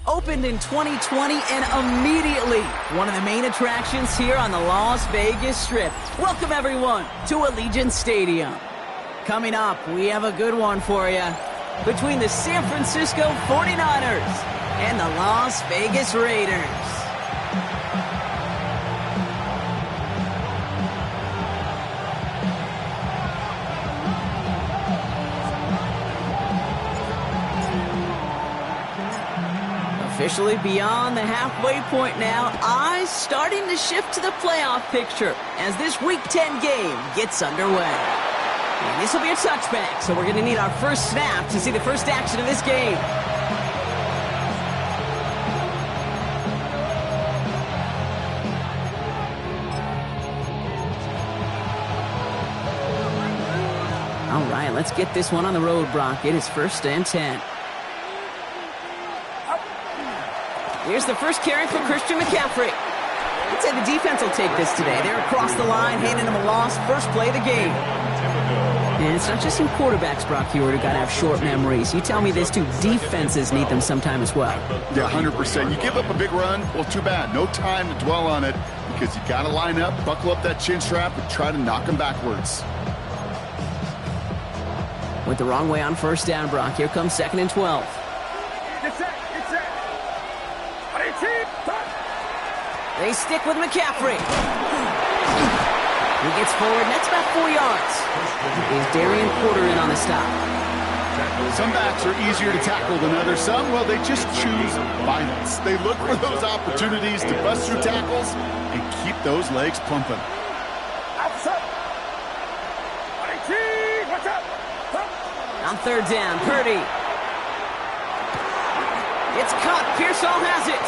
Opened in 2020 and immediately one of the main attractions here on the Las Vegas Strip. Welcome everyone to Allegiant Stadium. Coming up, we have a good one for you between the San Francisco 49ers and the Las Vegas Raiders. Officially beyond the halfway point now, eyes starting to shift to the playoff picture as this Week 10 game gets underway. And this will be a touchback, so we're going to need our first snap to see the first action of this game. All right, let's get this one on the road, Brock. It is 1st and 10. Here's the first carry for Christian McCaffrey. I'd say the defense will take this today. They're across the line, handing him a loss. First play of the game. And it's not just in quarterbacks, Brock, you already got to have short memories. You tell me this too, defenses need them sometime as well. Yeah, 100%. You give up a big run, well, too bad. No time to dwell on it because you got to line up, buckle up that chin strap, and try to knock them backwards. Went the wrong way on first down, Brock. Here comes 2nd and 12. They stick with McCaffrey. He gets forward, and that's about 4 yards. Is Darian Porter in on the stop? Some backs are easier to tackle than others. Some, well, they just choose violence. They look for those opportunities to bust through tackles and keep those legs pumping. On 3rd down, Purdy. It's caught. Pearsall has it.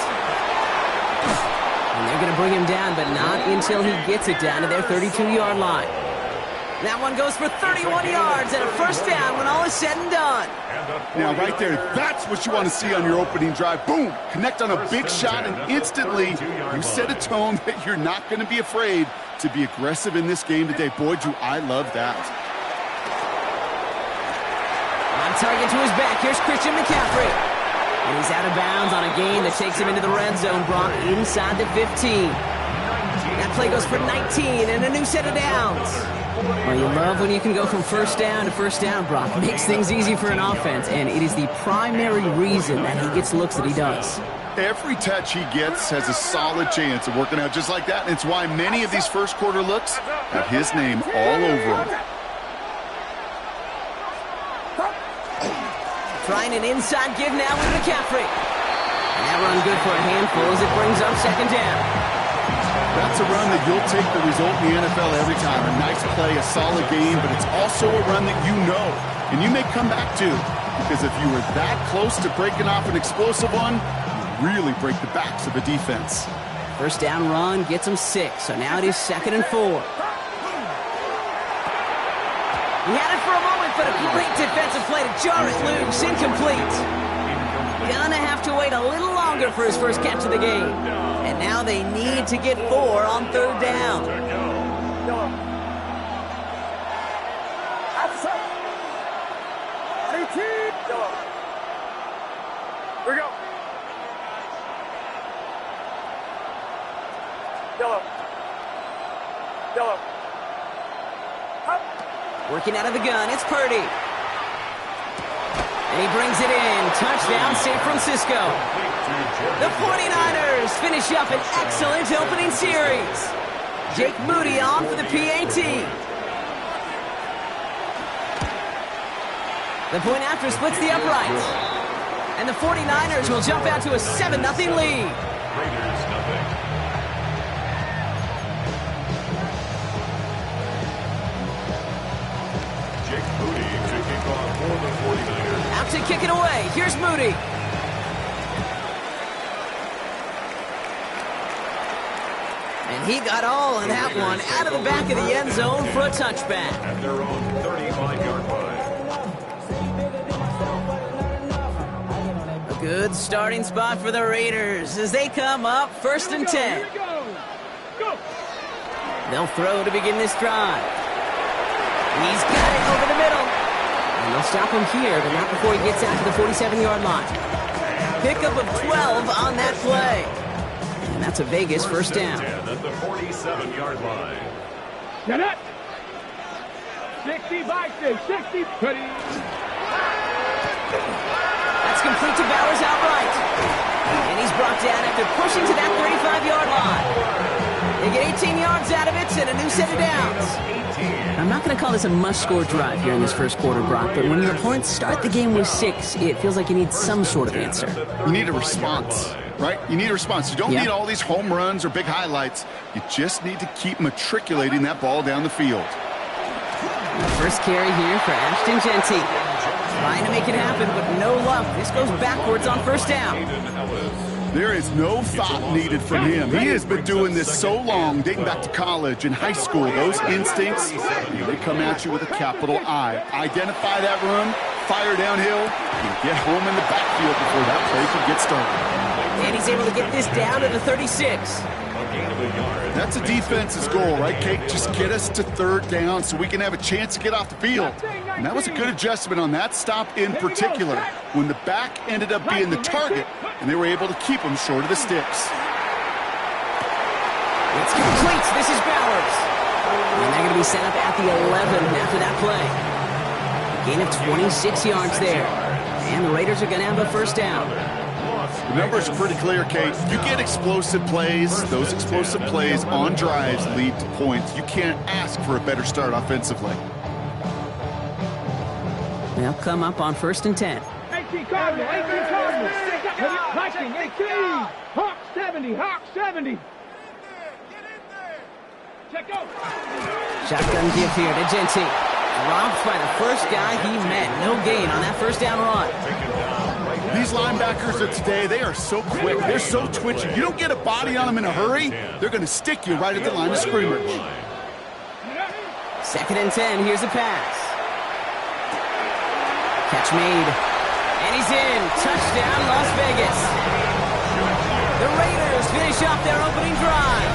And they're going to bring him down, but not until he gets it down to their 32-yard line. That one goes for 31 yards and a first down when all is said and done. Now, right there, that's what you want to see on your opening drive. Boom! Connect on a big shot, and instantly you set a tone that you're not going to be afraid to be aggressive in this game today. Boy, do I love that. On target to his back, here's Christian McCaffrey. And he's out of bounds on a gain that takes him into the red zone, Brock, inside the 15. That play goes for 19 and a new set of downs. Well, you love when you can go from first down to first down, Brock. Makes things easy for an offense, and it is the primary reason that he gets looks that he does. Every touch he gets has a solid chance of working out just like that, and it's why many of these first quarter looks have his name all over them. Trying an inside give now with McCaffrey. And that run good for a handful as it brings up 2nd down. That's a run that you'll take the result in the NFL every time. A nice play, a solid game, but it's also a run that you know and you may come back to, because if you were that close to breaking off an explosive one, you really break the backs of a defense. First down run gets him 6, so now it is 2nd and 4. He had it for a moment, but a great defensive play to jar it loose. Incomplete. Gonna have to wait a little longer for his first catch of the game. And now they need to get 4 on 3rd down. Here we go. Yellow. Working out of the gun, it's Purdy. And he brings it in. Touchdown, San Francisco. The 49ers finish up an excellent opening series. Jake Moody on for the PAT. The point after splits the uprights. And the 49ers will jump out to a 7-0 lead. Raiders nothing. Moody to kick off for the 49ers. Out to kick it away. Here's Moody. And he got all of that one out of the back of the end zone for a touchback. At their own 35-yard line. A good starting spot for the Raiders as they come up 1st and 10. They'll throw to begin this drive. He's got it over the middle. And they'll stop him here, but not before he gets out to the 47-yard line. Pickup of 12 on that play. And that's a Vegas first down. At the 47-yard line. Get it! 60 by 60, pretty. That's complete to Bowers outright. And he's brought down after pushing to that 35-yard line. They get 18 yards out of it and a new set of downs. I'm not going to call this a must-score drive here in this first quarter, Brock, but when your opponents start the game with 6, it feels like you need some sort of answer. You need a response, right? You need a response. You don't need all these home runs or big highlights. You just need to keep matriculating that ball down the field. First carry here for Ashton Genty. Trying to make it happen, but no luck. This goes backwards on first down. There is no thought needed from him. He has been doing this so long, dating back to college and high school. Those instincts, they come at you with a capital I. Identify that room, fire downhill, and get home in the backfield before that play could get started. And he's able to get this down to the 36. That's a defense's goal, right, Kate? Just get us to 3rd down so we can have a chance to get off the field. And that was a good adjustment on that stop in particular, when the back ended up being the target, and they were able to keep him short of the sticks. It's complete. This is Bowers. And they're going to be set up at the 11 after that play. Gain of 26 yards there. And the Raiders are going to have a first down. The numbers are pretty clear, Kate. You get explosive plays. Those explosive plays on drives lead to points. You can't ask for a better start offensively. They'll come up on 1st and 10. 18 Cardinals, 18 Cardinals. Viking, 18. Hawk 70, Hawk 70. Check out. Shotgun give here to Genty. Dropped by the first guy he met. No gain on that first down run. These linebackers of today, they are so quick. They're so twitchy. You don't get a body on them in a hurry, they're going to stick you right at the line of scrimmage. 2nd and 10. Here's a pass. Catch made. And he's in. Touchdown, Las Vegas. The Raiders finish off their opening drive.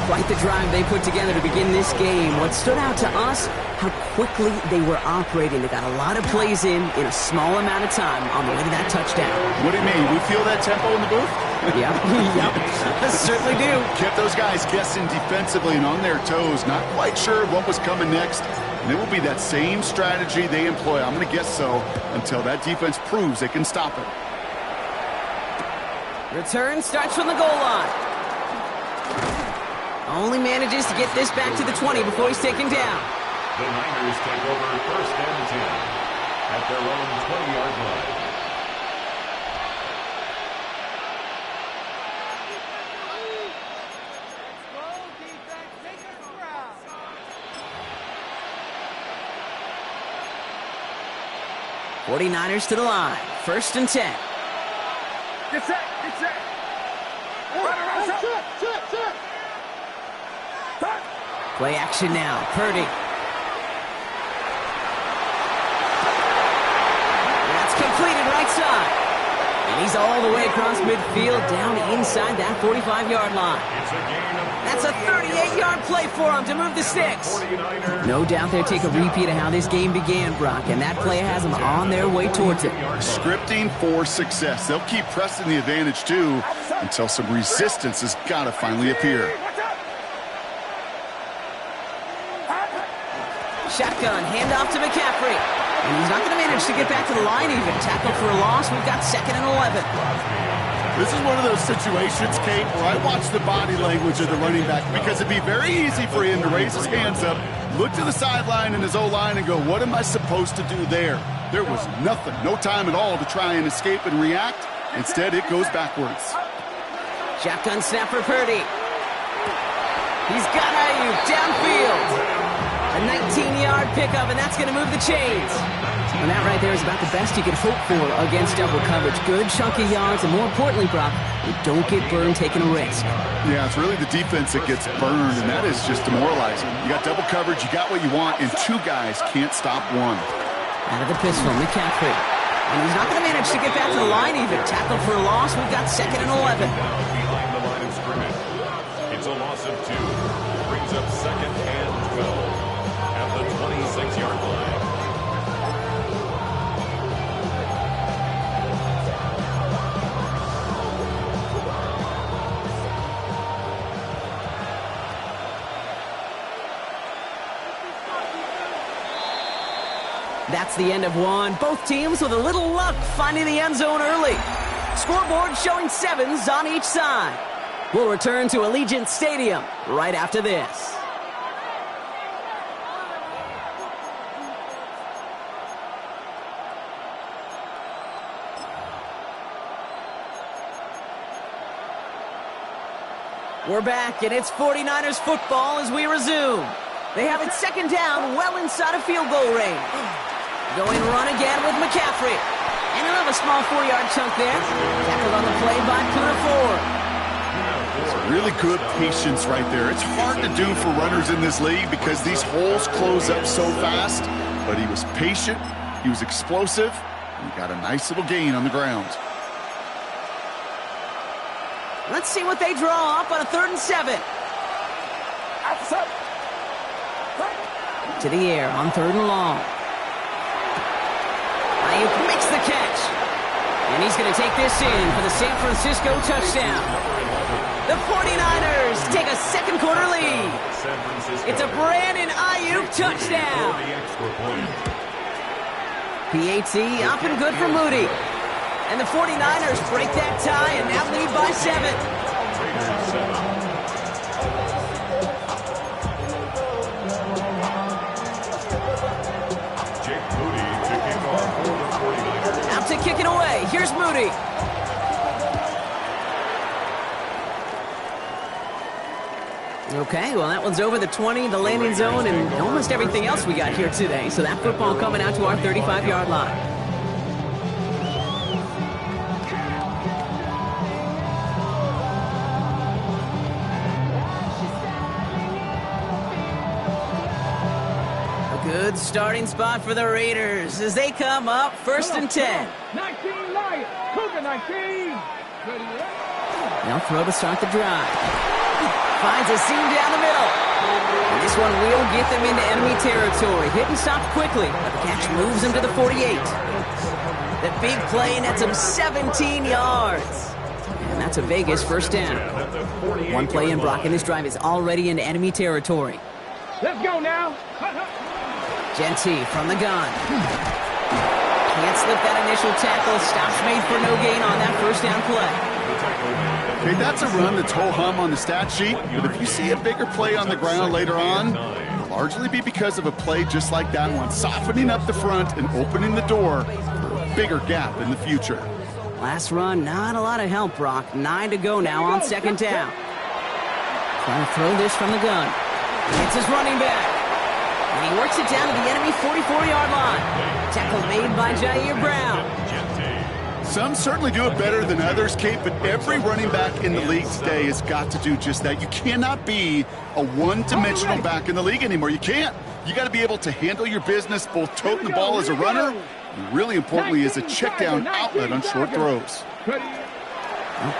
Quite the drive they put together to begin this game. What stood out to us, how quickly they were operating. They got a lot of plays in a small amount of time on the way to that touchdown. What do you mean? We feel that tempo in the booth? Yep, yep, certainly do. Kept those guys guessing defensively and on their toes, not quite sure what was coming next. And it will be that same strategy they employ, I'm going to guess so, until that defense proves they can stop it. Return starts from the goal line. Only manages to get this back to the 20 before he's taken down. The Niners take over 1st and 10 at their own 20-yard line. '49ers to the line. 1st and 10. Get set, get set. Play action now. Purdy. That's completed right side. And he's all the way across midfield down inside that 45-yard line. That's a 38-yard play for him to move the sticks. No doubt they'll take a repeat of how this game began, Brock, and that play has them on their way towards it. Scripting for success. They'll keep pressing the advantage, too, until some resistance has got to finally appear. Shotgun, handoff to McCaffrey. And he's not going to manage to get back to the line even. Tackle for a loss. We've got 2nd and 11. This is one of those situations, Kate, where I watch the body language of the running back because it'd be very easy for him to raise his hands up, look to the sideline and his O-line and go, what am I supposed to do there? There was nothing, no time at all to try and escape and react. Instead, it goes backwards. Shotgun snap for Purdy. He's got Ayuk downfield. A 19-yard pickup, and that's going to move the chains. And that right there is about the best you could hope for against double coverage. Good chunky yards, and more importantly, Brock, you don't get burned taking a risk. Yeah, it's really the defense that gets burned, and that is just demoralizing. You got double coverage, you got what you want, and two guys can't stop one. Out of the pistol, McCaffrey. And he's not going to manage to get back to the line even. Tackled for a loss. We've got 2nd and 11. Behind the line of scrimmage. It's a loss of 2. Brings up 2nd and 12 at the 26-yard line. That's the end of one. Both teams with a little luck finding the end zone early. Scoreboard showing 7s on each side. We'll return to Allegiant Stadium right after this. We're back, and it's 49ers football as we resume. They have it 2nd down, well inside of field goal range. Going run again with McCaffrey. And another small 4-yard chunk there. Tackled on the play by Cooter Ford. Really good patience right there. It's hard to do for runners in this league because these holes close up so fast. But he was patient, he was explosive, and he got a nice little gain on the ground. Let's see what they draw up on a 3rd and 7. To the air on 3rd and long. Ayuk makes the catch. And he's going to take this in for the San Francisco touchdown. The 49ers take a 2nd quarter lead. It's a Brandon Ayuk touchdown. PAT up and good for Moody. And the 49ers break that tie and now lead by 7. Out to kick it away. Here's Moody. Okay, well, that one's over the 20, the landing zone, and almost everything else we got here today. So that football coming out to our 35-yard line. Good starting spot for the Raiders as they come up 1st and 10. 19 Lions. Cougar 19. They'll throw to start the drive. Finds a seam down the middle. And this one will get them into enemy territory. Hit and stopped quickly, but the catch moves them to the 48. The big play nets them 17 yards. And that's a Vegas 1st down. One play in, Brock, and this drive is already into enemy territory. Let's go now. Genty from the gun. Can't slip that initial tackle. Stops made for no gain on that 1st down play. Okay, that's a run that's ho-hum on the stat sheet, but if you see a bigger play on the ground later on, it'll largely be because of a play just like that one, softening up the front and opening the door for a bigger gap in the future. Last run, not a lot of help, Brock. 9 to go now on 2nd down. Trying to throw this from the gun. It's his running back. And he works it down to the enemy 44-yard line. Tackle made by Jair Brown. Some certainly do it better than others, Kate, but every running back in the league today has got to do just that. You cannot be a one-dimensional back in the league anymore. You can't. You got to be able to handle your business, both toting the ball as a runner, and really importantly as a check-down outlet on short throws. He'll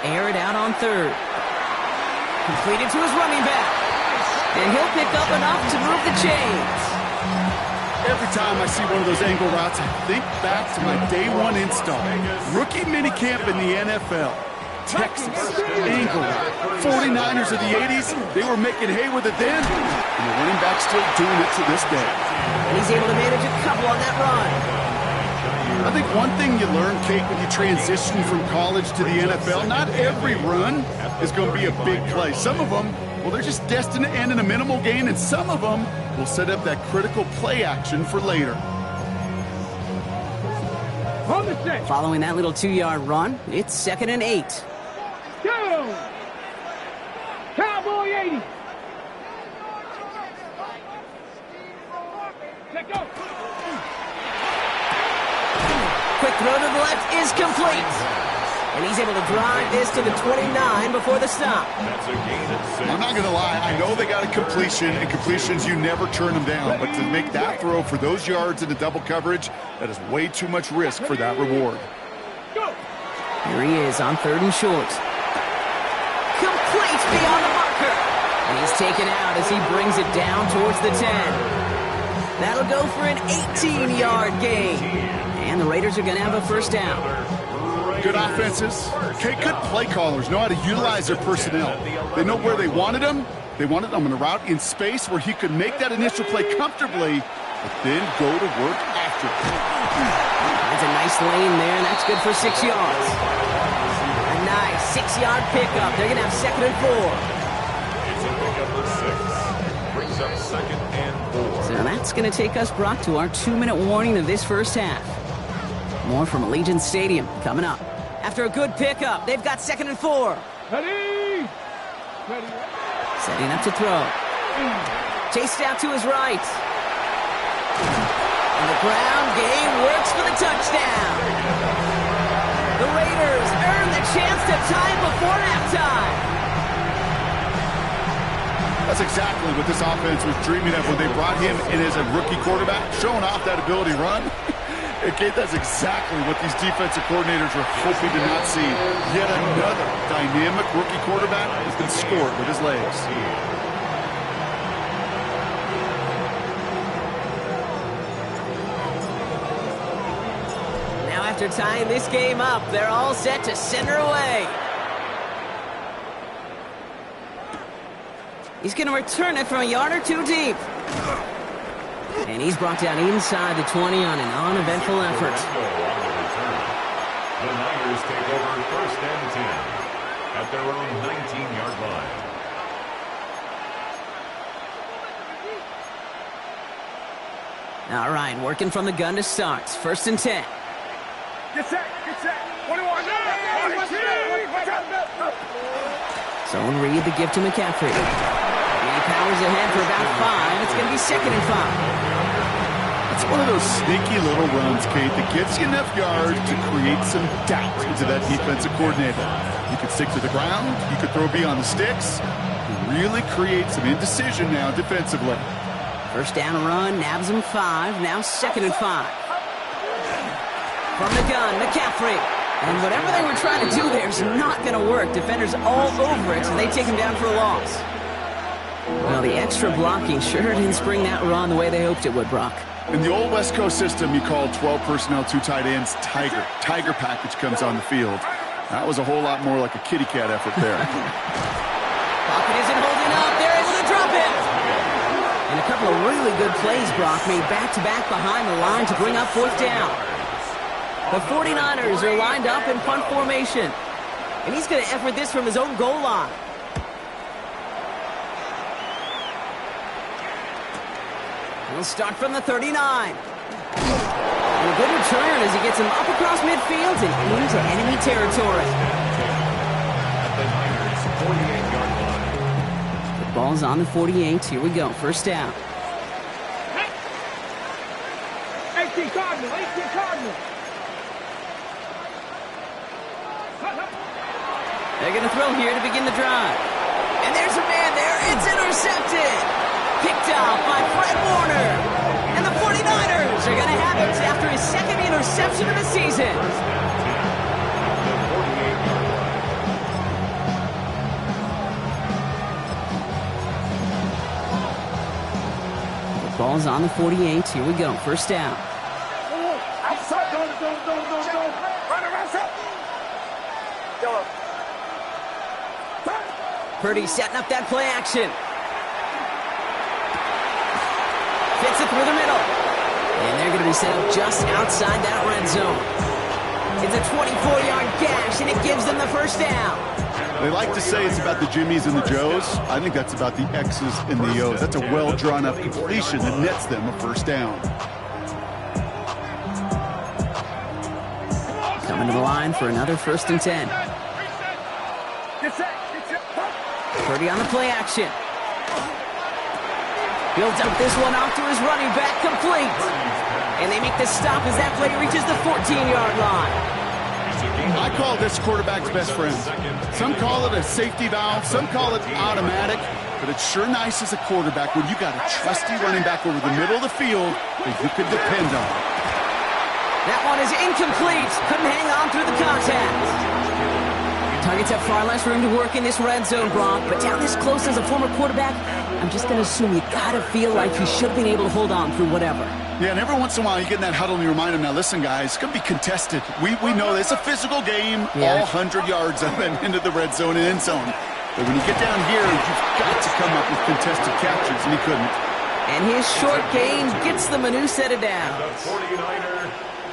air it out on 3rd. Completed to his running back. And he'll pick up enough to move the chains. Every time I see one of those angle routes, I think back to my day 1 install. Rookie minicamp in the NFL. Texas, angle route. 49ers of the 80s, they were making hay with it then, and the running back's still doing it to this day. And he's able to manage a couple on that run. I think one thing you learn, Kate, when you transition from college to the NFL, not every run is going to be a big play. Some of them, well, they're just destined to end in a minimal gain, and some of them will set up that critical play action for later. Following that little 2-yard run, it's 2nd and 8. Go! Cowboy 80. Let go. throw to the left is complete. And he's able to drive this to the 29 before the stop. That's a gain of 6. I'm not going to lie. I know they got a completion, and completions, you never turn them down. But to make that throw for those yards into double coverage, that is way too much risk for that reward. Here he is on 3rd and short. Complete beyond the marker. And he's taken out as he brings it down towards the 10. That'll go for an 18-yard gain. And the Raiders are going to have a first down. Good offenses. Okay, good play callers know how to utilize their personnel. They know where they wanted him. They wanted him on a route in space where he could make that initial play comfortably, but then go to work after. That's a nice lane there, and that's good for 6 yards. A nice 6-yard pickup. They're going to have 2nd and 4. It's a pickup for 6. Brings up 2nd and 4. So that's going to take us, Brock, to our 2-minute warning of this first half. More from Allegiant Stadium coming up. After a good pickup, they've got 2nd and 4. Ready? Ready. Setting up to throw. Chased out to his right. And the ground game works for the touchdown. The Raiders earn the chance to tie before halftime. That's exactly what this offense was dreaming of when they brought him in as a rookie quarterback, showing off that ability to run. Okay, that's exactly what these defensive coordinators were hoping to not see. Yet another dynamic rookie quarterback has been scored with his legs. Now after tying this game up, they're all set to send her away. He's going to return it from a yard or two deep. And he's brought down inside the 20 on an uneventful effort. The Niners take over 1st and 10 at their own 19-yard line. All right, working from the gun to start. 1st and 10. Get set. Get set. 21. So Reed, the gift to McCaffrey. And he powers ahead for about 5. It's going to be 2nd and 5. It's one of those sneaky little runs, Kate, that gets you enough yards to create some doubt into that defensive coordinator. You could stick to the ground. You could throw beyond the sticks. You really create some indecision now defensively. First down run, nabs him 5. Now 2nd and 5. From the gun, McCaffrey. And whatever they were trying to do there is not going to work. Defenders all over it, so they take him down for a loss. Well, the extra blocking sure didn't spring that run the way they hoped it would, Brock. In the old West Coast system, you call 12 personnel, 2 tight ends, Tiger. Tiger package comes on the field. That was a whole lot more like a kitty cat effort there. Pocket isn't holding up. They're able to drop it. And a couple of really good plays, Brock, made back-to-back behind the line to bring up 4th down. The 49ers are lined up in punt formation. And he's going to effort this from his own goal line. He'll start from the 39. And a good return as he gets him up across midfield and into enemy territory. At the Niners' 48-yard line. The ball's on the 48. Here we go. First down. 18 Cardinals. 18 Cardinals. They're going to throw here to begin the drive. And there's a man there. It's intercepted. Picked off by Fred Warner. And the 49ers are going to have it after his 2nd interception of the season. The ball's on the 48. Here we go. First down. Outside. Don't. Run around. Purdy setting up that play action. Fits it through the middle. And they're going to be set up just outside that red zone. It's a 24-yard gash, and it gives them the first down. They like to say it's about the Jimmies and the Joes. I think that's about the X's and the O's. That's a well-drawn-up completion that nets them a first down. Coming to the line for another 1st and 10. Purdy on the play action. He'll dump this one off to his running back, complete. And they make the stop as that play reaches the 14-yard line. I call this quarterback's best friend. Some call it a safety valve, some call it automatic, but it's sure nice as a quarterback when you got a trusty running back over the middle of the field that you can depend on. That one is incomplete. Couldn't hang on through the contact. Targets have far less room to work in this red zone, Brock, but down this close as a former quarterback, I'm just going to assume you got to feel like he should have been able to hold on through whatever. Yeah, and every once in a while you get in that huddle and you remind him, now listen, guys, it's going to be contested. We know it's a physical game, all 100 yards of it into the red zone and end zone. But when you get down here, you've got to come up with contested captures, and he couldn't. And his short gain gets them a new set of downs.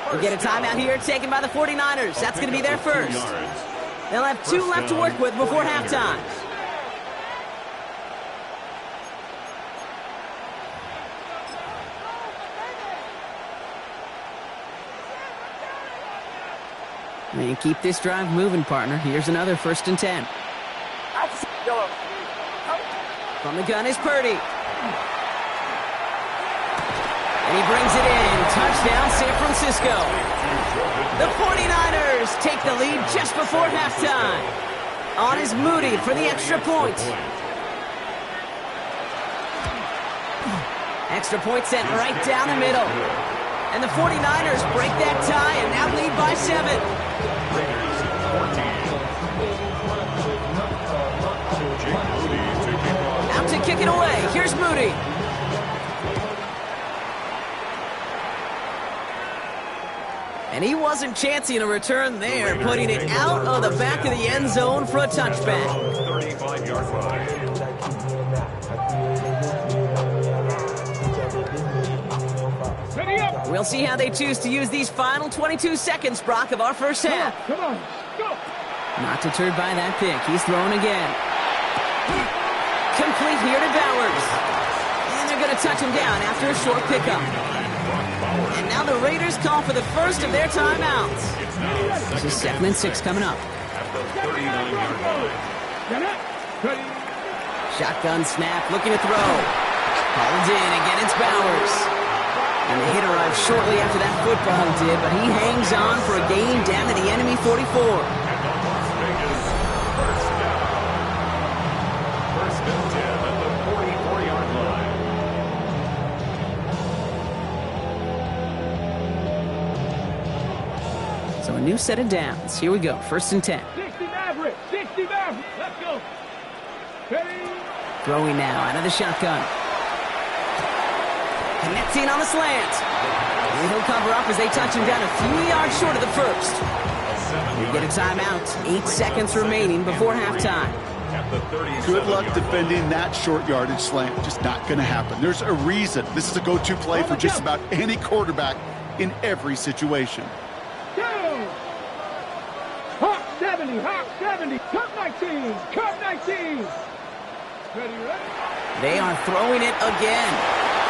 We get a timeout here taken by the 49ers. That's going to be their first. They'll have 2 left to work with before halftime. And keep this drive moving, partner. Here's another 1st and 10. From the gun is Purdy. And he brings it in. Touchdown, San Francisco. The 49ers take the lead just before halftime. On is Moody for the extra point. Extra point sent right down the middle. And the 49ers break that tie and now lead by 7. Out to kick it away. Here's Moody. And he wasn't chancing a return there, putting it out of the back of the end zone for a touchback. 35-yard line. We'll see how they choose to use these final 22 seconds, Brock, of our first half. Come on, go! Not deterred by that pick. He's throwing again. Complete here to Bowers. And they're going to touch him down after a short pickup. And now the Raiders call for the first of their timeouts. This is 2nd and 6 coming up. Shotgun snap, looking to throw. Called in, again it's Bowers. And the hit arrived shortly after that football did, but he hangs on for a gain down to the enemy 44. First and 10 at the 44-yard line. So a new set of downs. Here we go, 1st and 10. 60 Maverick, 60 Maverick, let's go. Ready? Throwing now out of the shotgun. Connecting on the slant. And he'll cover up as they touch him down a few yards short of the first. We get a timeout. 8 seconds remaining before halftime. Good luck defending that short yardage slant. Just not going to happen. There's a reason. This is a go-to play for just about any quarterback in every situation. Go! Hawk 70, Hawk 70, cut 19, cut 19. Ready, ready? They are throwing it again.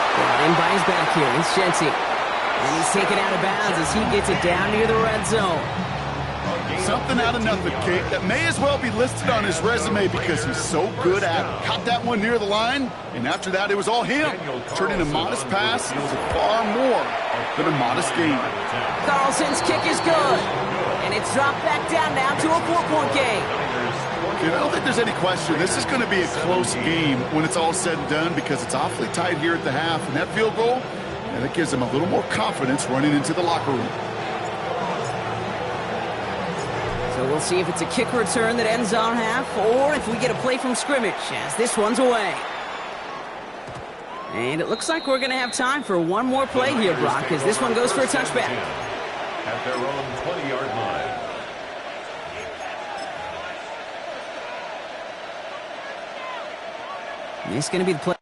Brought in by his back here. It's Shensi. And he's taken out of bounds as he gets it down near the red zone. Something out of nothing, Kate. That may as well be listed on his resume because he's so good at it. Caught that one near the line, and after that, it was all him. Turning a modest pass into far more than a modest gain. Carlson's kick is good. And it's dropped back down now to a 4-point game. I don't think there's any question. This is going to be a close game when it's all said and done because it's awfully tight here at the half. And that field goal, that gives them a little more confidence running into the locker room. So we'll see if it's a kick return that ends our half or if we get a play from scrimmage as this one's away. And it looks like we're going to have time for one more play here, Brock, as this one goes for a touchback. At their own 20-yard line. And it's going to be the play.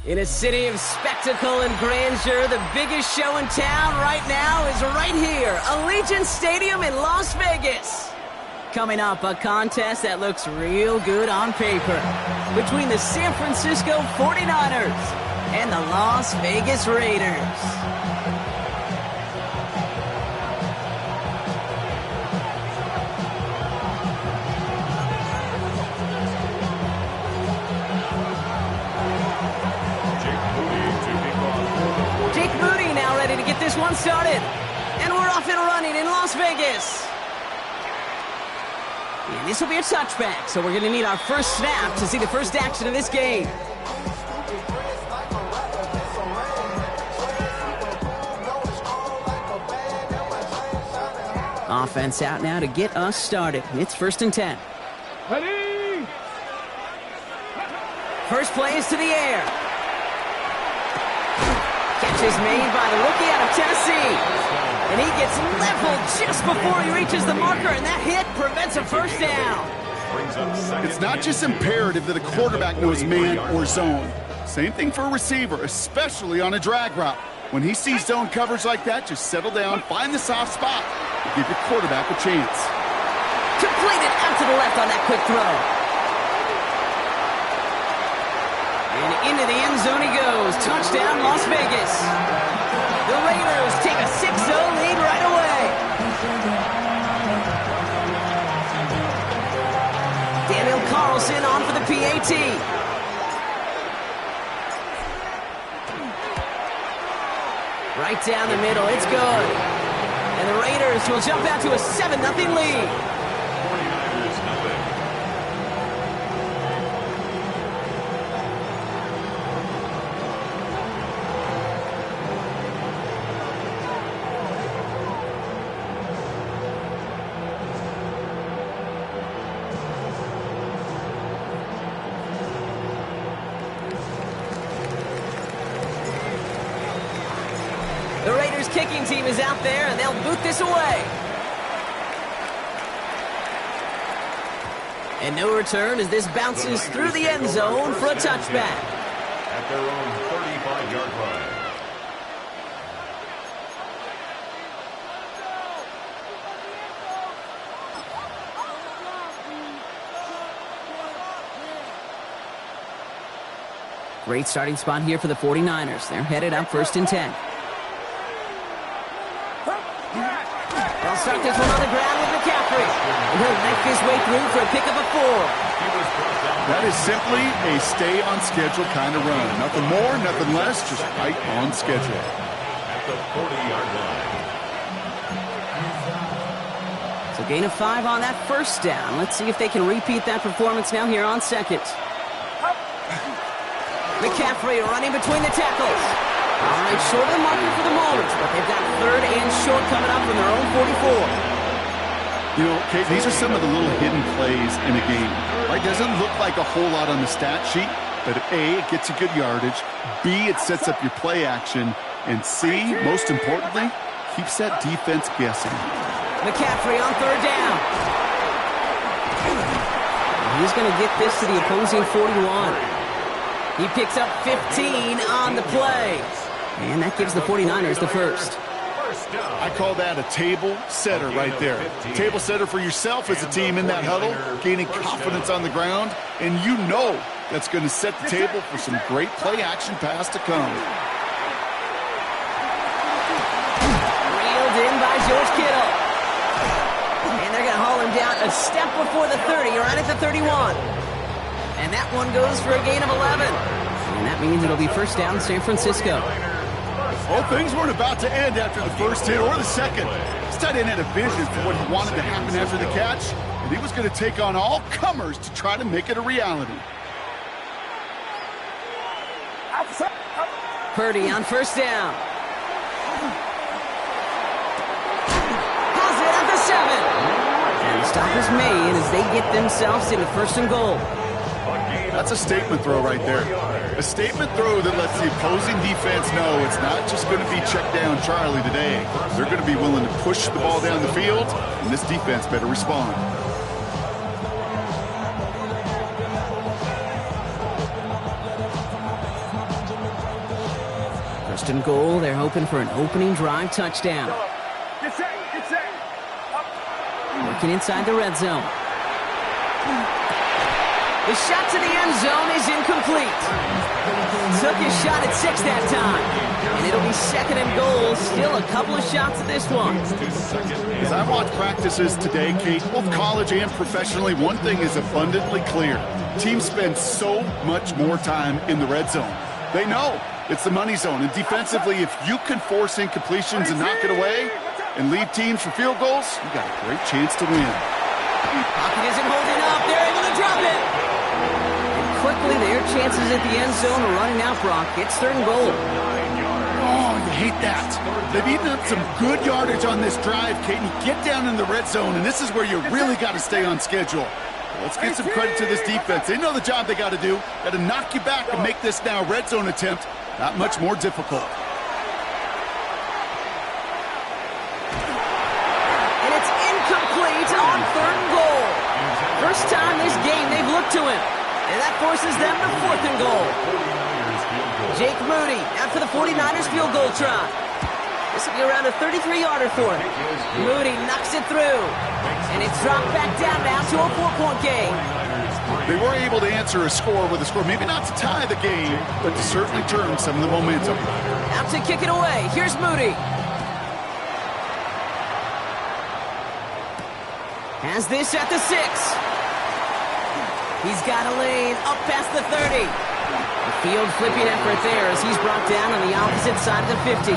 In a city of spectacle and grandeur, the biggest show in town right now is right here, Allegiant Stadium in Las Vegas. Coming up, a contest that looks real good on paper between the San Francisco 49ers and the Las Vegas Raiders. This one started, and we're off and running in Las Vegas. And this will be a touchback, so we're going to need our first snap to see the first action of this game. Offense out now to get us started. It's 1st and 10. Ready? First play is to the air. Catch is made by the rookie out of Tennessee. And he gets leveled just before he reaches the marker, and that hit prevents a first down. It's not just imperative that a quarterback knows man or zone. Same thing for a receiver, especially on a drag route. When he sees zone coverage like that, just settle down, find the soft spot, and give your quarterback a chance. Completed out to the left on that quick throw. And into the end zone he goes. Touchdown, Las Vegas. The Raiders take a 6-0 lead right away. Daniel Carlson on for the PAT. Right down the middle, it's good. And the Raiders will jump out to a 7-0 lead. The Raiders kicking team is out there, and they'll boot this away. And no return as this bounces through the end zone for a touchback. At their own 35-yard line. Great starting spot here for the 49ers. They're headed up 1st and 10. They'll start this one on the ground with McCaffrey. And he'll knife his way through for a pickup of 4. That is simply a stay-on-schedule kind of run. Nothing more, nothing less, just right on schedule. At the 40-yard line. So gain of 5 on that first down. Let's see if they can repeat that performance now here on second. McCaffrey running between the tackles. All right, short of the marker for the moment, but they've got 3rd and short coming up from their own 44. You know, Kate, these are some of the little hidden plays in a game. Right? Doesn't look like a whole lot on the stat sheet, but A, it gets you good yardage. B, it sets up your play action. And C, most importantly, keeps that defense guessing. McCaffrey on 3rd down. He's going to get this to the opposing 41. He picks up 15 on the play. And that gives the 49ers the first. I call that a table setter right there. Table setter for yourself as a team in that huddle, gaining confidence on the ground, and you know that's going to set the table for some great play-action pass to come. Reeled in by George Kittle. And they're going to haul him down a step before the 30, right at the 31. And that one goes for a gain of 11. And that means it'll be first down San Francisco. Well, things weren't about to end after the first hit or the second. This tight end had a vision for what he wanted to happen after the catch, and he was going to take on all comers to try to make it a reality. Purdy on first down. Has it at the 7. And the stop is made as they get themselves into first and goal. That's a statement throw right there. A statement throw that lets the opposing defense know it's not just going to be check down Charlie today. They're going to be willing to push the ball down the field, and this defense better respond. First and goal, they're hoping for an opening drive touchdown. Get set, get set. Working inside the red zone. The shot to the end zone is incomplete. Took his shot at 6 that time. And it'll be second and goal. Still a couple of shots at this one. As I watch practices today, Kate, both college and professionally, one thing is abundantly clear. Teams spend so much more time in the red zone. They know it's the money zone. And defensively, if you can force incompletions and knock it away and lead teams for field goals, you got a great chance to win. Pocket isn't holding up. They're able to drop it. Quickly, their chances at the end zone are running out, Brock. It's third and goal. Oh, you hate that. They've eaten up some good yardage on this drive, Kate, and you get down in the red zone, and this is where you really got to stay on schedule. Let's give some credit to this defense. They know the job they got to do. Got to knock you back and make this now red zone attempt not much more difficult. And it's incomplete on third and goal. First time this game they've looked to him. And that forces them to fourth and goal. Jake Moody after the 49ers field goal try. This will be around a 33-yarder for him. Moody knocks it through. And it's dropped back down now to a 4-point game. They were able to answer a score with a score, maybe not to tie the game, but to certainly turn some of the momentum. Out to kick it away. Here's Moody. Has this at the 6. He's got a lane up past the 30. The field flipping effort there as he's brought down on the opposite side of the 50.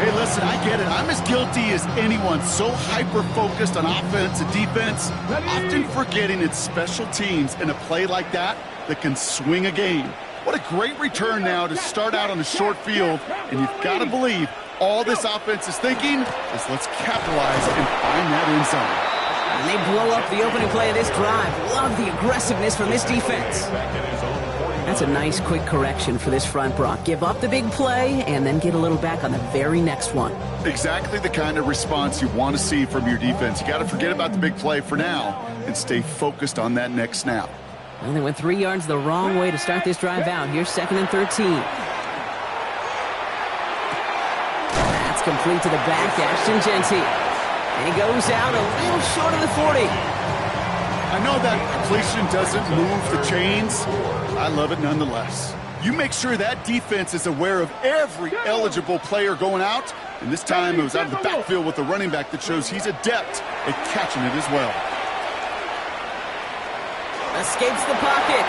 Hey, listen, I get it. I'm as guilty as anyone. So hyper-focused on offense and defense, often forgetting it's special teams in a play like that can swing a game. What a great return now to start out on a short field, and you've got to believe all this offense is thinking is let's capitalize and find that end zone. And they blow up the opening play of this drive. Love the aggressiveness from this defense. That's a nice quick correction for this front, Brock. Give up the big play and then get a little back on the very next one. Exactly the kind of response you want to see from your defense. You got to forget about the big play for now and stay focused on that next snap. And they went 3 yards the wrong way to start this drive out. Here's second and 13. That's complete to the back, Ashton Genty. And he goes out a little short of the 40. I know that completion doesn't move the chains. I love it nonetheless. You make sure that defense is aware of every eligible player going out. And this time it was out of the backfield with a running back that shows he's adept at catching it as well. Escapes the pocket.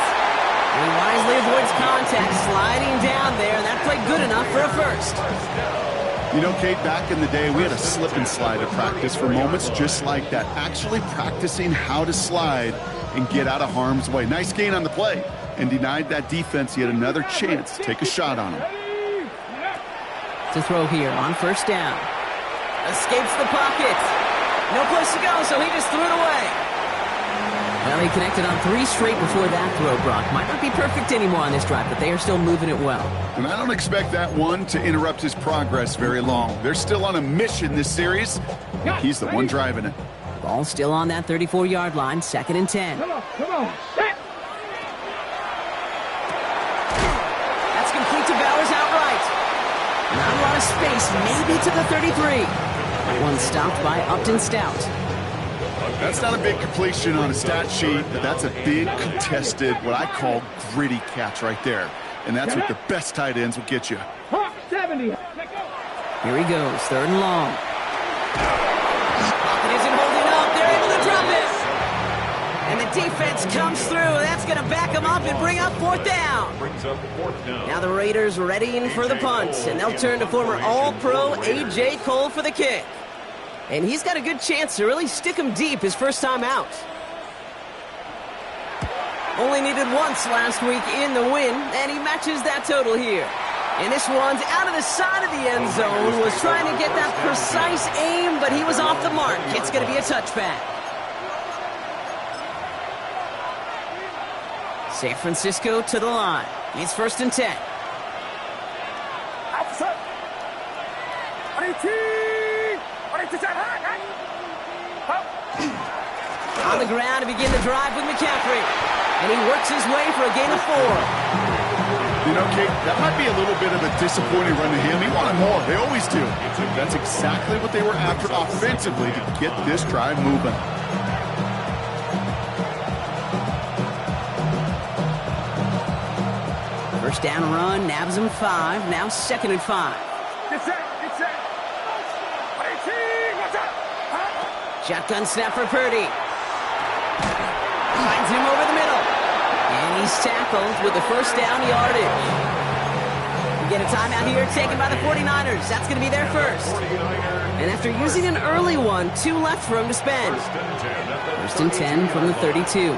And he wisely avoids contact, sliding down there. And that played good enough for a first. You know, Kate, back in the day, we had a slip and slide at practice for moments just like that. Actually practicing how to slide and get out of harm's way. Nice gain on the play and denied that defense yet another chance to take a shot on him. To throw here on first down. Escapes the pocket. No place to go, so he just threw it away. Well, he connected on 3 straight before that throw, Brock. Might not be perfect anymore on this drive, but they are still moving it well. And I don't expect that one to interrupt his progress very long. They're still on a mission this series. He's the one driving it. Ball still on that 34-yard line, second and 10. Come on, set. That's complete to Bowers outright. Not out of space, maybe to the 33. One stopped by Upton Stout. That's not a big completion on a stat sheet, but that's a big contested, what I call gritty catch right there. And that's what the best tight ends will get you. Hawk 70. Here he goes, 3rd and long. Pocket isn't holding up. They're able to drop it. And the defense comes through. That's going to back him up and bring up 4th down. Brings up 4th down. Now the Raiders readying for the punt, and they'll turn to former All-Pro A.J. Cole for the kick. And he's got a good chance to really stick him deep his first time out. Only needed once last week in the win, and he matches that total here. And this one's out of the side of the end zone. Was trying to get that precise aim, but he was off the mark. It's going to be a touchback. San Francisco to the line. It's 1st and 10. On the ground to begin the drive with McCaffrey. And he works his way for a gain of 4. You know, Kate, that might be a little bit of a disappointing run to him. He wanted more. They always do. That's exactly what they were after offensively to get this drive moving. First down run, nabs him 5. Now 2nd and 5. Shotgun snap for Purdy. Finds him over the middle. And he's tackled with the first down yardage. We get a timeout here taken by the 49ers. That's going to be their first. And after using an early one, 2 left for him to spend. 1st and 10 from the 32.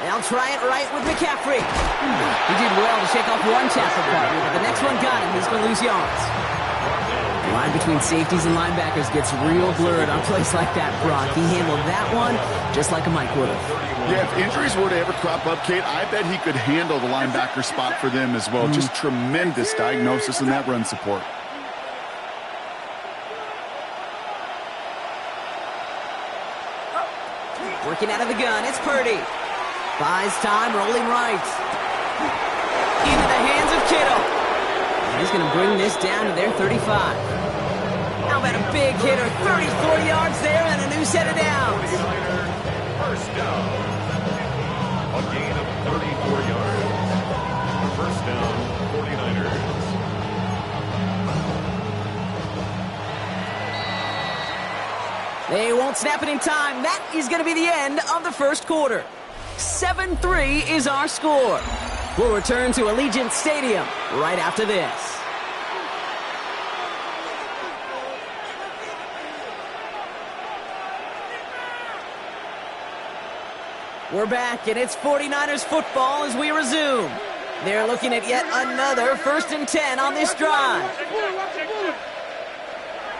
They'll try it right with McCaffrey. He did well to shake off one tackle partner, but the next one got him. He's going to lose yards. The line between safeties and linebackers gets real blurred on plays like that, Brock. He handled that one just like a Mike would have. Yeah, if injuries were to ever crop up, Kate, I bet he could handle the linebacker spot for them as well. Just tremendous diagnosis in that run support. Working out of the gun, it's Purdy. Buys time, rolling right. Into the hands of Kittle. And he's going to bring this down to their 35. How about a big hitter? 34 yards there and a new set of downs. First down. A gain of 34 yards. First down, 49ers. They won't snap it in time. That is going to be the end of the first quarter. 7-3 is our score. We'll return to Allegiant Stadium right after this. We're back, and it's 49ers football as we resume. They're looking at yet another 1st and 10 on this drive.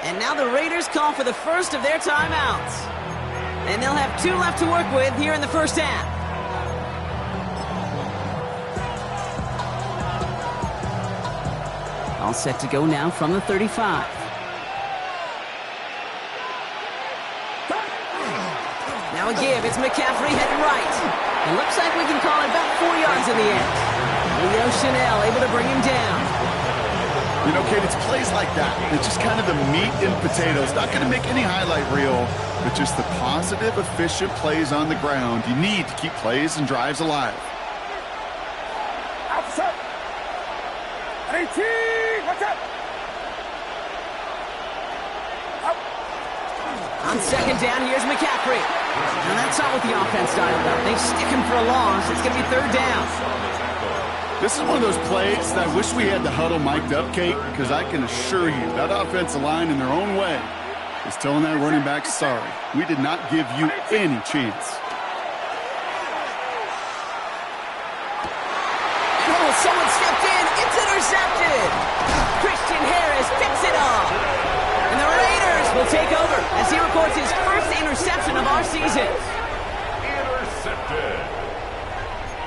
And now the Raiders call for the first of their timeouts. And they'll have 2 left to work with here in the first half. All set to go now from the 35. Now a give. It's McCaffrey heading right. It looks like we can call it about 4 yards in the end. Leo Chanel able to bring him down. You know, Kate, it's plays like that. It's just kind of the meat and potatoes. Not going to make any highlight reel, but just the positive, efficient plays on the ground. You need to keep plays and drives alive. On second down, here's McCaffrey. Now that's not what the offense dialed up. They stick him for a loss. It's going to be 3rd down. This is one of those plays that I wish we had the huddle mic'd up, Kate, because I can assure you that offensive line in their own way is telling that running back, sorry, we did not give you any chance. Oh, someone stepped in. It's intercepted. Christian Harris picks it off. And the Raiders will take over as he records his first interception of our season. Intercepted.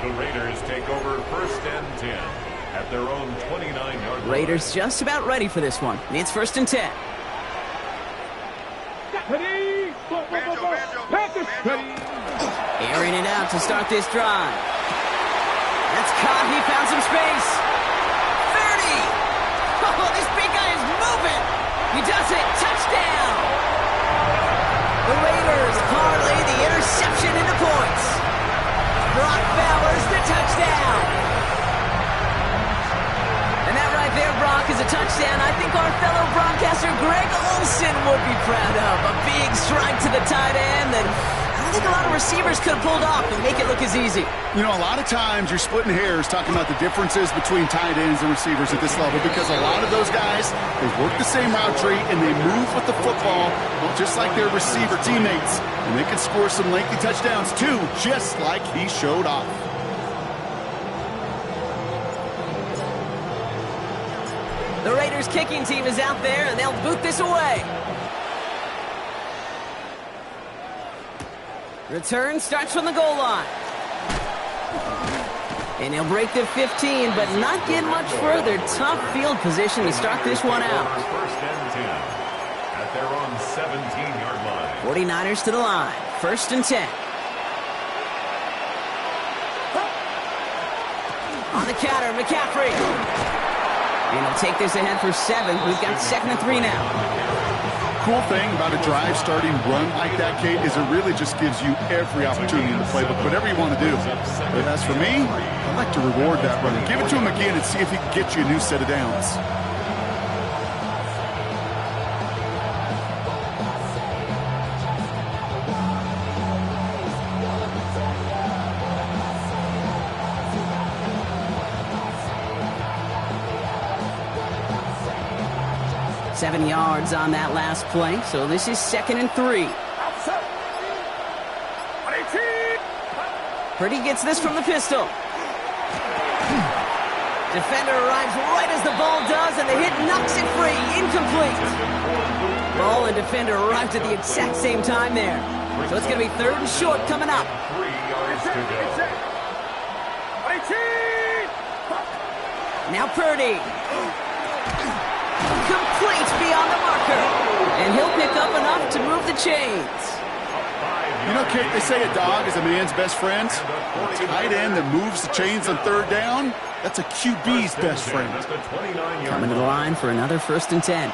The Raiders take over 1st and 10 at their own 29-yard line. Raiders just about ready for this one. It's 1st and 10. Pack Airing it out to start this drive. That's caught. He found some space. 30. Oh, this big guy is moving. He does it. Touchdown. The Raiders parlay the interception into points. Brock Bowers the touchdown. And that right there, Brock, is a touchdown I think our fellow broadcaster Greg Olsen would be proud of. A big strike to the tight end that I don't think a lot of receivers could have pulled off and make it look as easy. You know, a lot of times you're splitting hairs talking about the differences between tight ends and receivers at this level because a lot of those guys, they work the same route tree and they move with the football just like their receiver teammates. And they can score some lengthy touchdowns too, just like he showed off. The Raiders kicking team is out there, and they'll boot this away. Return starts from the goal line. And he'll break the 15, but not get much further. Tough field position to start this one out. First and 10 at their own 17-yard line. 49ers to the line. First and 10. On the counter, McCaffrey. And he'll take this ahead for 7. We've got 2nd and 3 now. Cool thing about a drive starting run like that, Kate, is it really just gives you every opportunity in the playbook, whatever you want to do. But as for me, I'd like to reward that runner. Give it to him again and see if he can get you a new set of downs. Seven yards on that last play, so this is 2nd and 3. Purdy gets this from the pistol. Defender arrives right as the ball does, and the hit knocks it free. Incomplete. Ball and defender arrived at the exact same time there. So it's going to be 3rd and short coming up. 3 yards to go. Now Purdy. Complete beyond the marker. And he'll pick up enough to move the chains. You know, Kate, they say a dog is a man's best friend. A tight end that moves the chains on 3rd down, that's a QB's best friend. Coming to the line for another 1st and 10.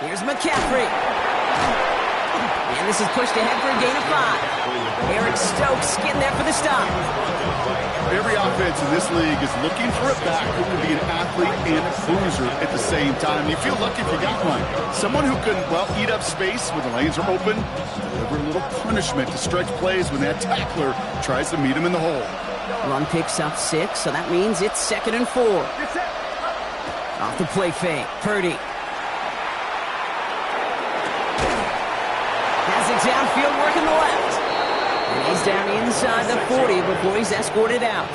Here's McCaffrey. And this is pushed ahead for a gain of 5. Eric Stokes getting there for the stop. Every offense in this league is looking for a back who can be an athlete and a bruiser at the same time. You feel lucky if you got one. Someone who can, well, eat up space when the lanes are open, deliver a little punishment to stretch plays when that tackler tries to meet him in the hole. Run picks up 6, so that means it's 2nd and 4. Off the play fake, Purdy. Has it downfield, working the left. And he's down inside the 40 before he's escorted out.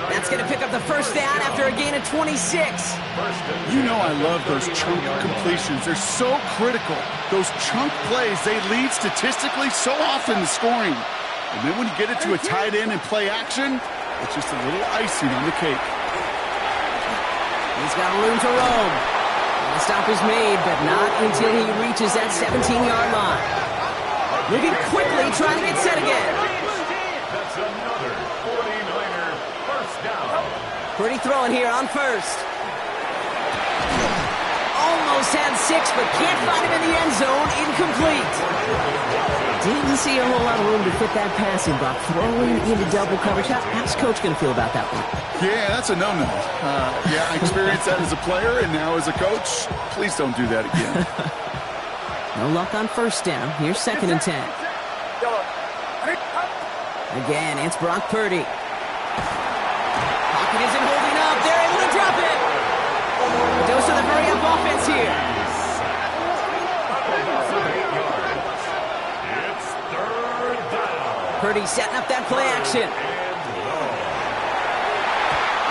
That's going to pick up the 1st down after a gain of 26. You know I love those chunk completions. They're so critical. Those chunk plays, they lead statistically so often to scoring. And then when you get it to a tight end and play action, it's just a little icing on the cake. He's got room to roam. And the stop is made, but not until he reaches that 17-yard line. Moving quickly, trying to get set again. That's another 49er first down. Pretty throwing here on 1st. Almost had 6, but can't find him in the end zone. Incomplete. Didn't see a whole lot of room to fit that passing block. Throwing into double coverage. How's Coach going to feel about that one? Yeah, that's a no-no. Yeah, I experienced that as a player, and now as a coach, please don't do that again. No luck on 1st down. Here's 2nd and 10. Again, it's Brock Purdy. Pocket isn't holding up. They're able to drop it. Dose of the hurry-up offense here. It's 3rd down. Purdy setting up that play action.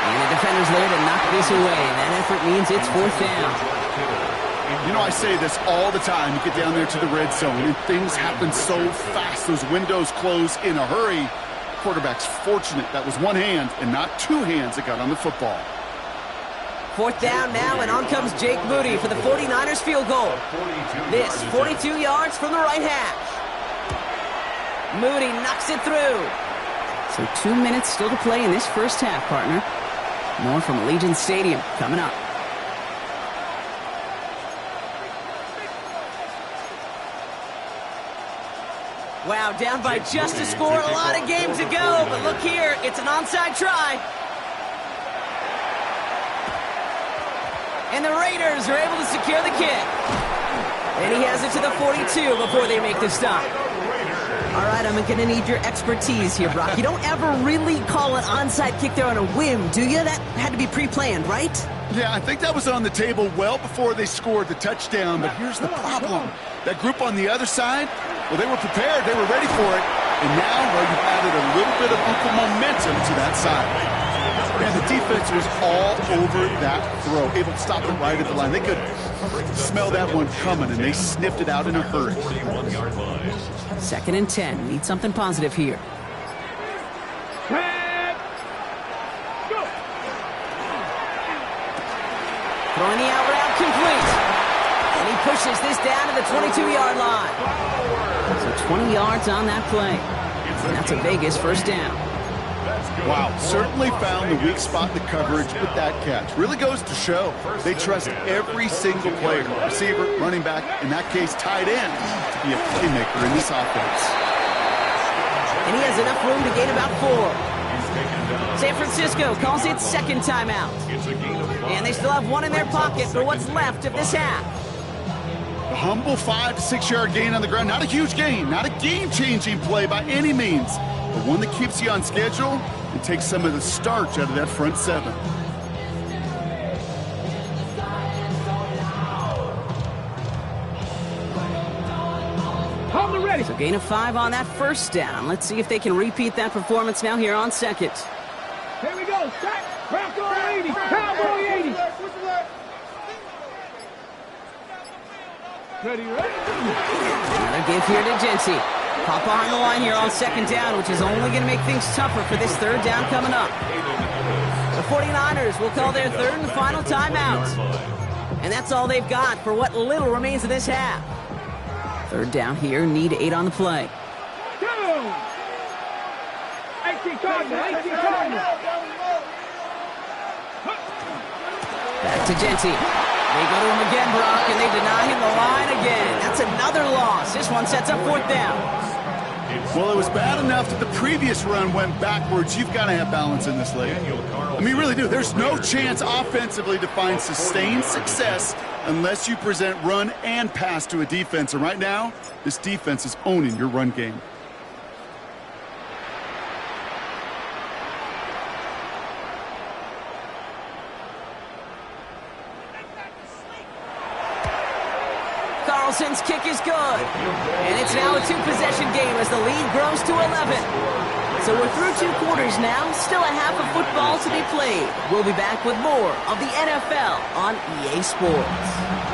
And the defender's there to knock this away. That effort means it's 4th down. You know, I say this all the time. You get down there to the red zone, and things happen so fast. Those windows close in a hurry. Quarterback's fortunate that was one hand and not 2 hands that got on the football. 4th down now, and on comes Jake Moody for the 49ers field goal. This 42 yards from the right hash. Moody knocks it through. So 2 minutes still to play in this first half, partner. More from Allegiant Stadium coming up. Wow, down by just a score, a lot of game to go, but look here, it's an onside try. And the Raiders are able to secure the kick. And he has it to the 42 before they make the stop. All right, I'm going to need your expertise here, Brock. You don't ever really call an onside kick there on a whim, do you? That had to be pre-planned, right? Yeah, I think that was on the table well before they scored the touchdown, but here's the problem. That group on the other side, well, they were prepared, they were ready for it, and now, well, you've added a little bit of Uncle momentum to that side. And the defense was all over that throw, able to stop it right at the line. They could smell that one coming, and they sniffed it out in a hurry. 2nd and 10. Need something positive here. Go. Throwing the out route complete. And he pushes this down to the 22-yard line. So 20 yards on that play. And that's a Vegas first down. Wow, certainly found the weak spot in the coverage with that catch. Really goes to show they trust every single player, receiver, running back, in that case tight end, to be a playmaker in this offense. And he has enough room to gain about 4. San Francisco calls it 2nd timeout. And they still have 1 in their pocket for what's left of this half. A humble 5 to 6 yard gain on the ground. Not a huge gain, not a game-changing play by any means, but one that keeps you on schedule and takes some of the starch out of that front 7. Hold it ready. So gain of 5 on that first down. Let's see if they can repeat that performance now here on 2nd. Here we go. Set. Bronco 80. Cowboy 80. Ready. Another give here to Genty. Pop behind the line here on 2nd down, which is only going to make things tougher for this 3rd down coming up. The 49ers will call their 3rd and final timeout. And that's all they've got for what little remains of this half. 3rd down here, need 8 on the play. 2. 18 Cardinals. 18 Cardinals. Back to Genty. They go to him again, Brock, and they deny him the line again. That's another loss. This one sets up 4th down. Well, it was bad enough that the previous run went backwards. You've got to have balance in this league. I mean, really do. There's no chance offensively to find sustained success unless you present run and pass to a defense. And right now, this defense is owning your run game. Carlson's kick is good. And it's now a 2-possession game as the lead grows to 11. So we're through 2 quarters now. Still a half of football to be played. We'll be back with more of the NFL on EA Sports.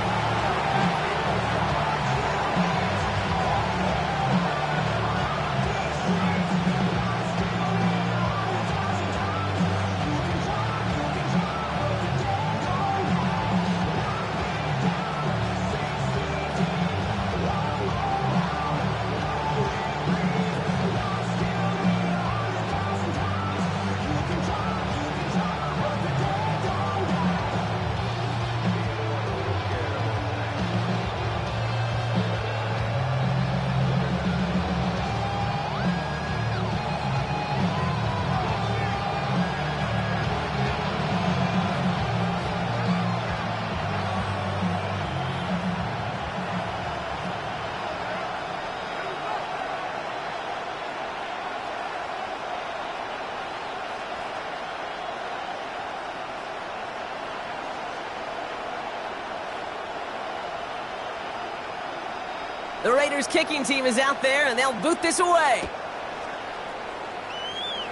The Raiders kicking team is out there, and they'll boot this away.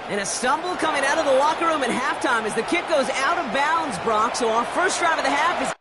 And a stumble coming out of the locker room at halftime as the kick goes out of bounds, Brock. So our first drive of the half is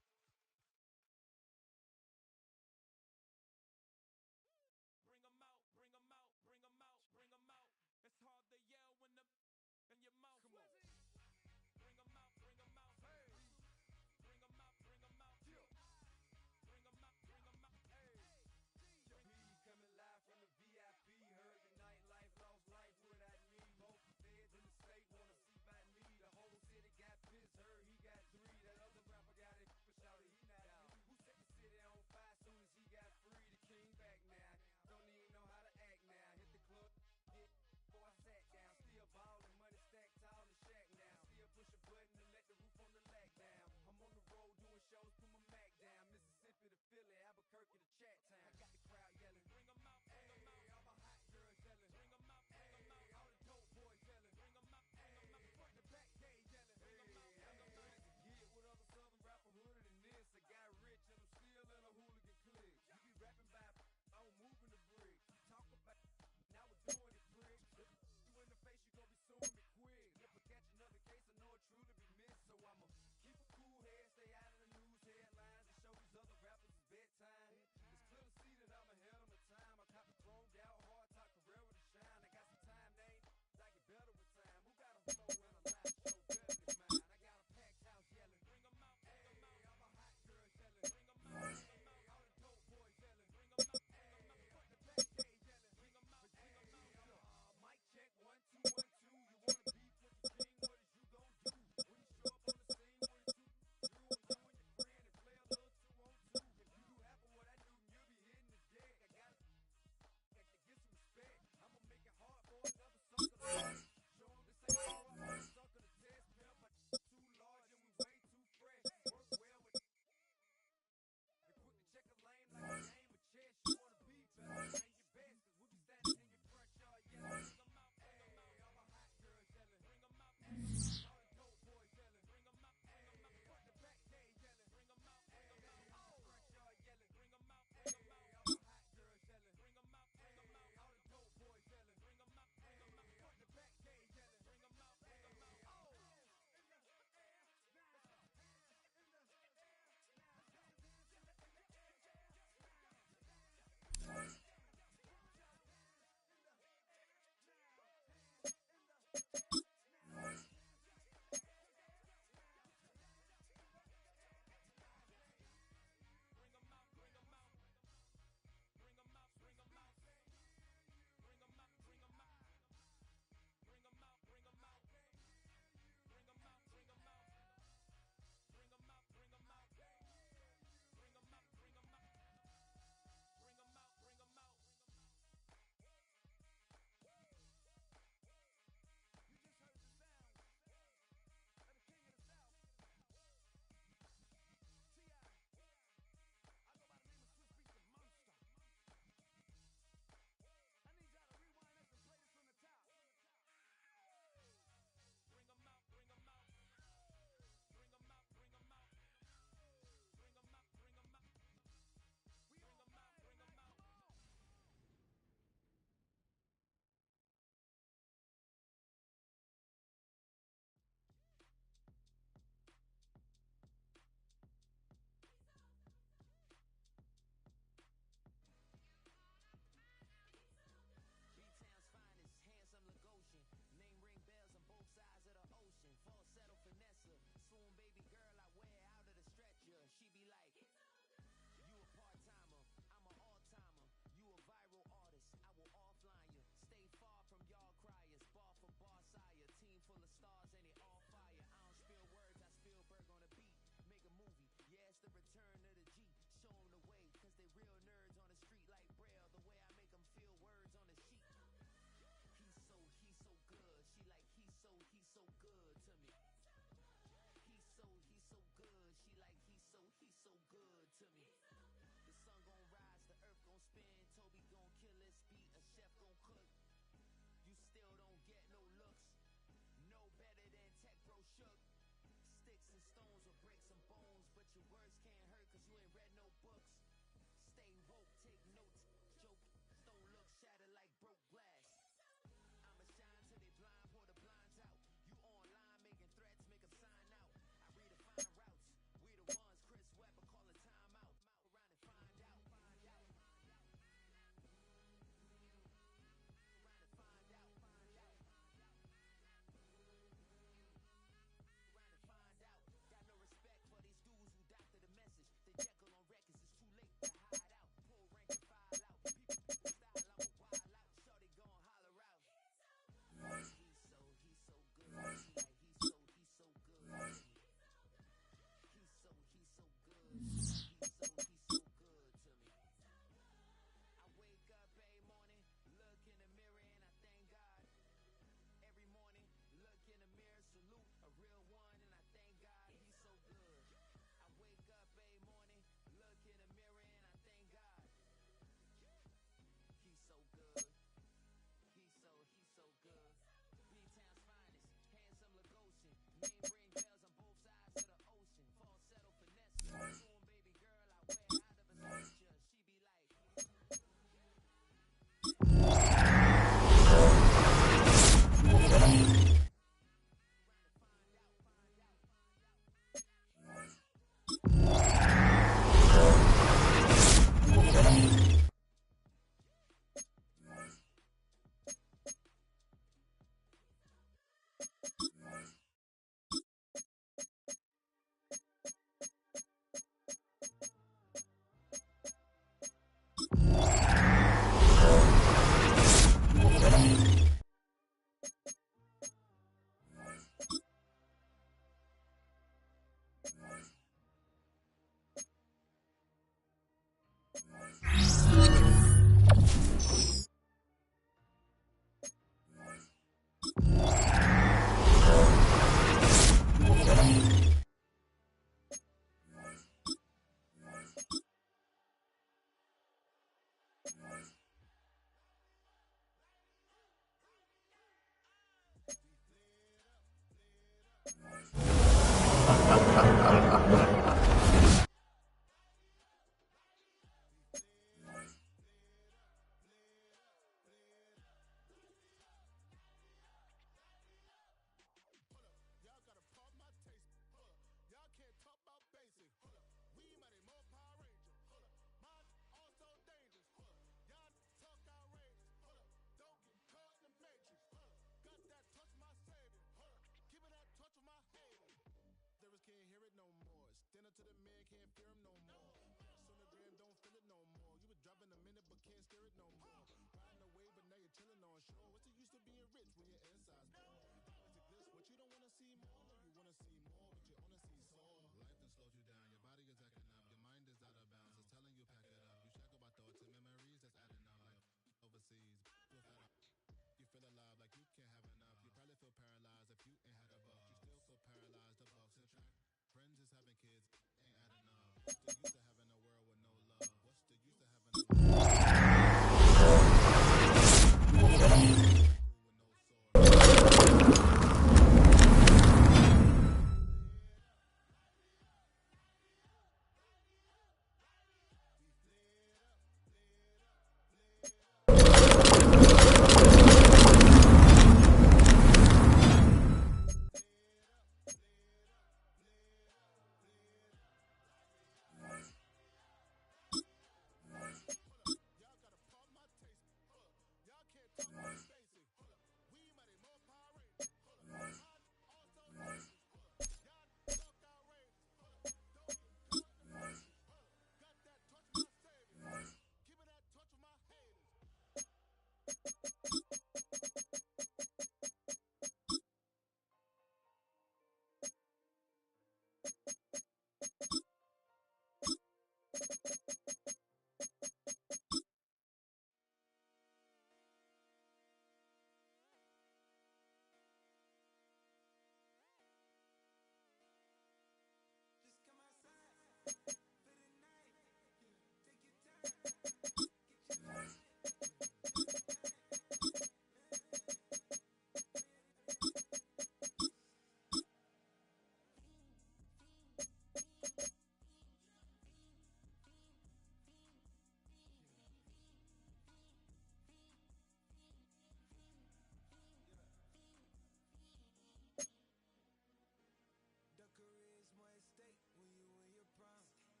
The career's more at stake when you in your prime.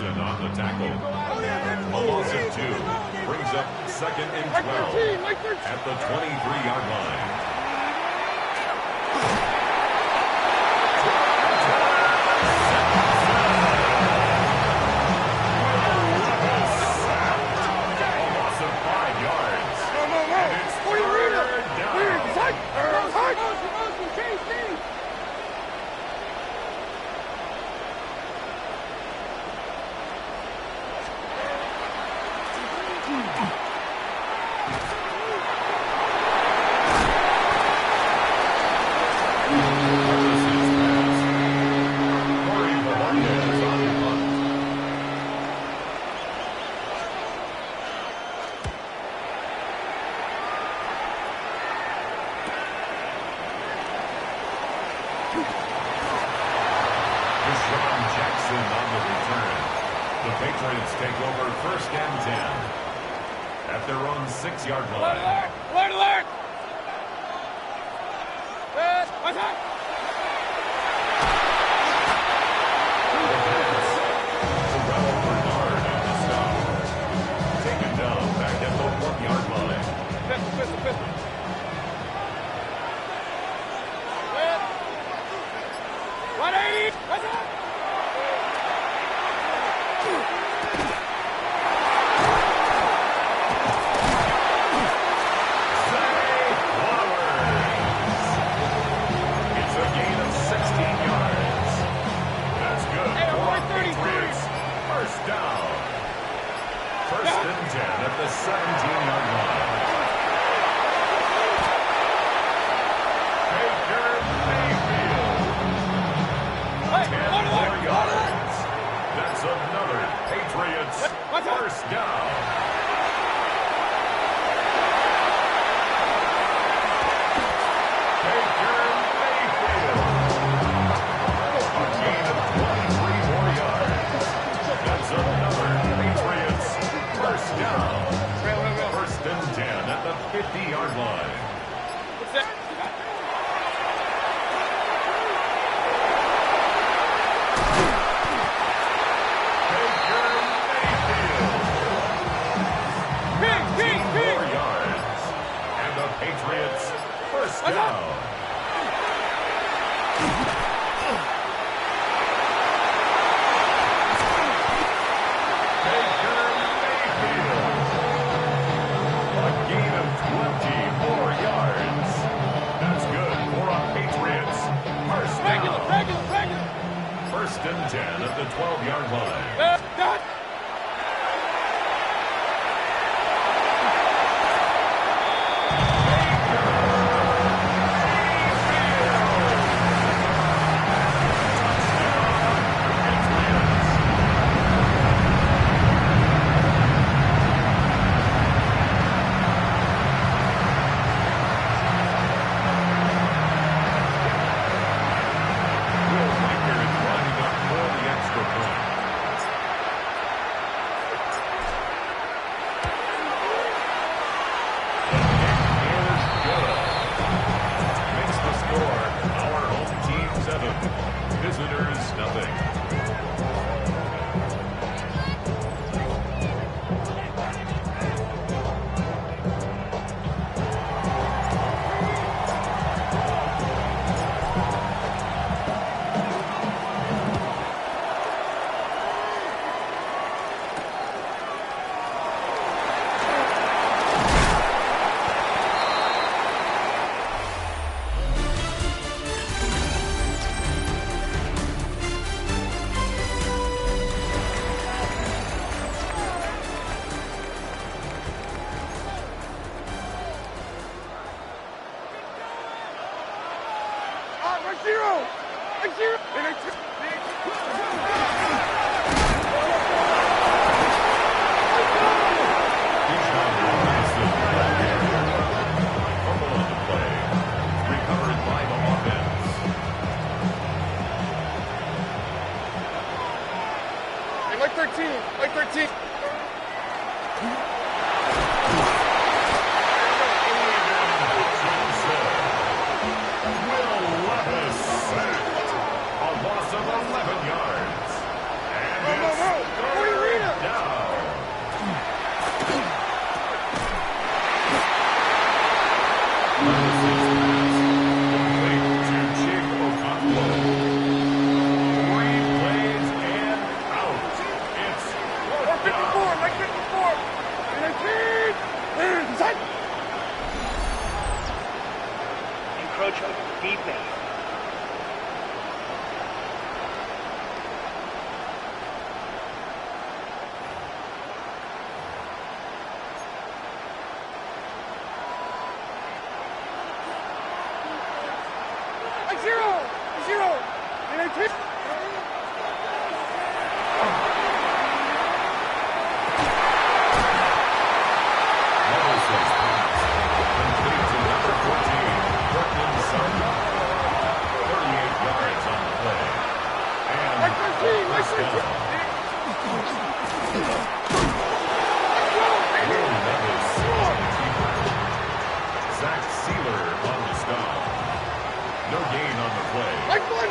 On the tackle. A loss of 2 brings up 2nd and 12 at the 23-yard line. A loss of 5 yards. And it's 3rd down. Patriots take over 1st and 10 at their own 6-yard line. Alert! Alert! Attack! Taken down back at the 1-yard line. Pistol. 180! Attack! Down. 1st and 10 at the 17-yard line. Baker Mayfield. 10 more yards. That's another Patriots 1st down. Baker Mayfield. A gain of 23 more yards. That's another Patriots 1st down. 1st and 10 at the 50-yard line. Baker Mayfield. 19 more yards. And the Patriots 1st down. First and 10 at the 12-yard line. Will Baker is lining up for Like 13. Like 13. A loss of 11 yards. And it's third down. Encroach on defense. Zero. And I take.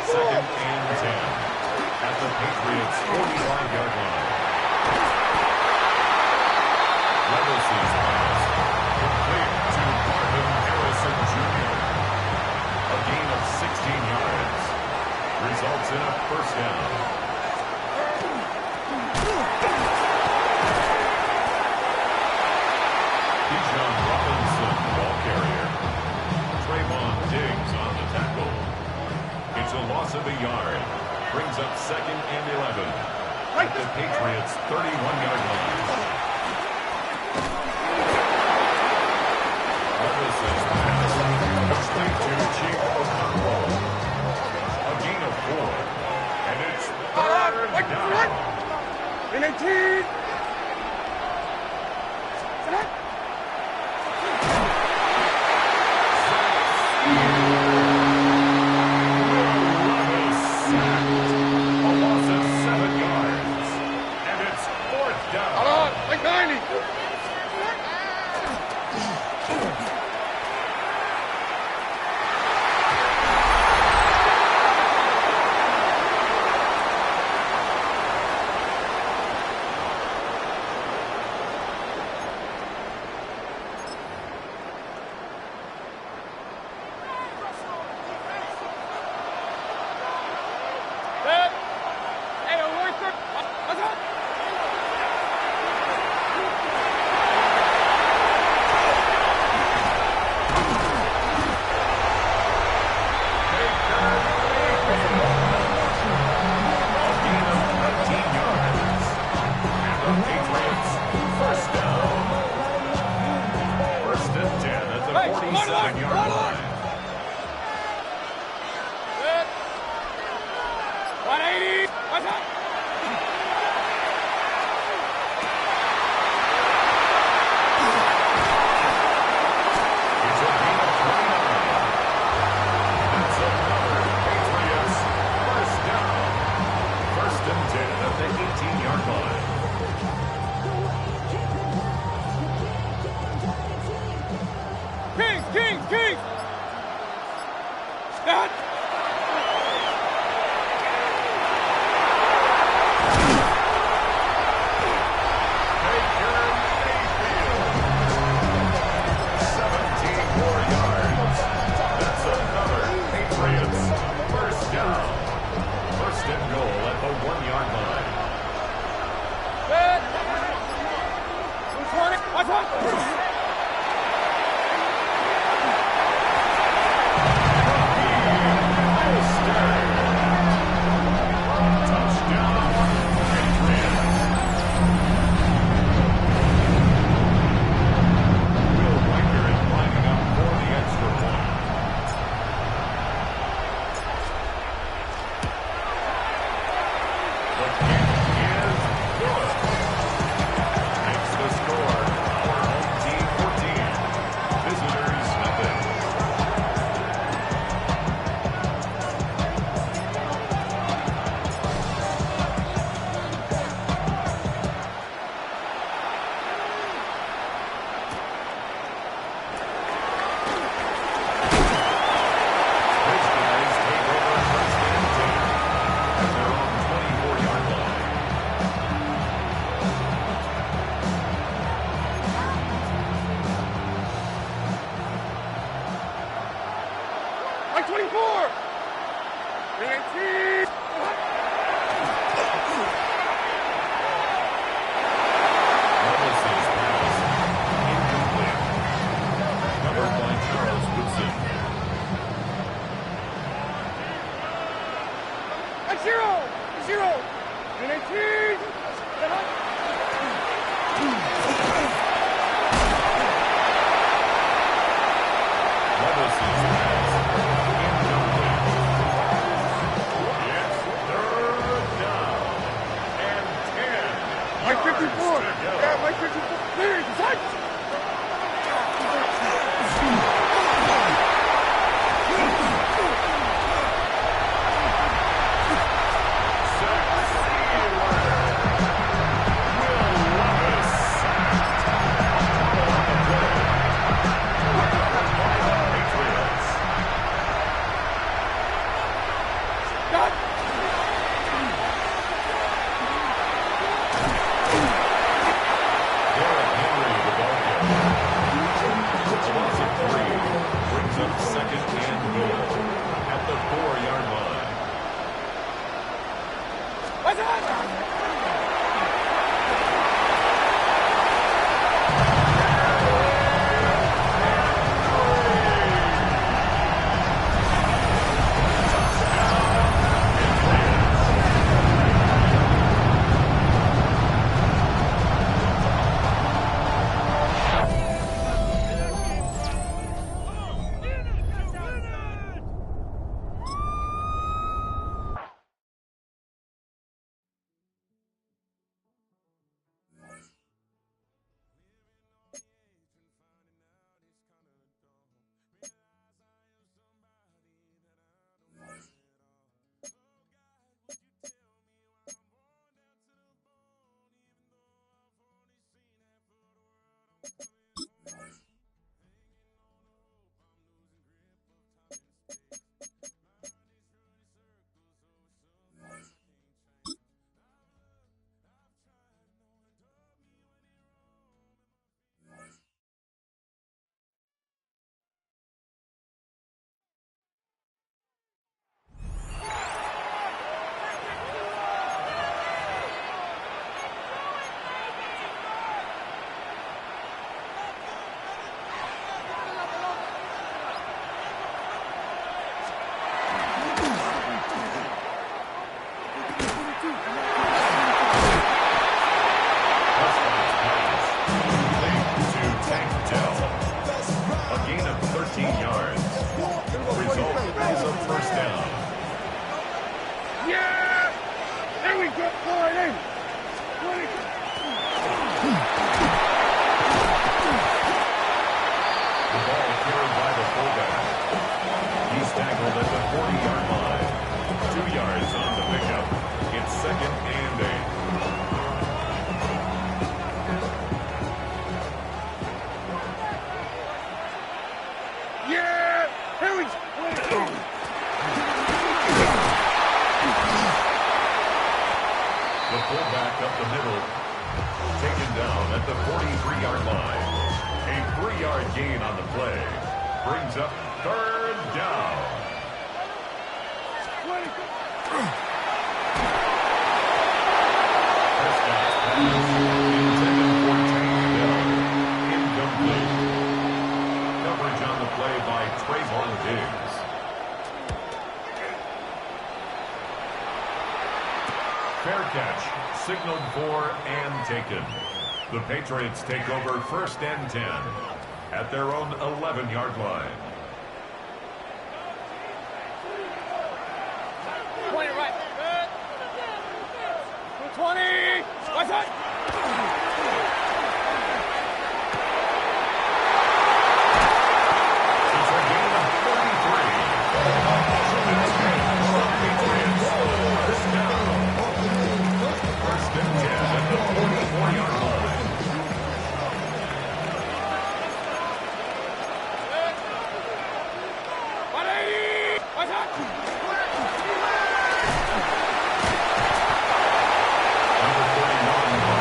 Second and 10 at the Patriots' 45-yard line. Levis' pass complete to Marvin Harrison Jr. A gain of 16 yards results in a first down. Bijan Robinson, ball carrier. Trayvon Diggs on the tackle. It's a loss of a yard. Brings up second and 11 at the Patriots' 31-yard line. Levis' pass complete to Chief Okonkwo. A gain of 4. And it's third down. And a team. Like 90. Signaled for and taken. The Patriots take over 1st and 10 at their own 11-yard line. 20 right. 20. What's that? It's a gain of 43. First down. First and 10 at the 44-yard line. Number 31,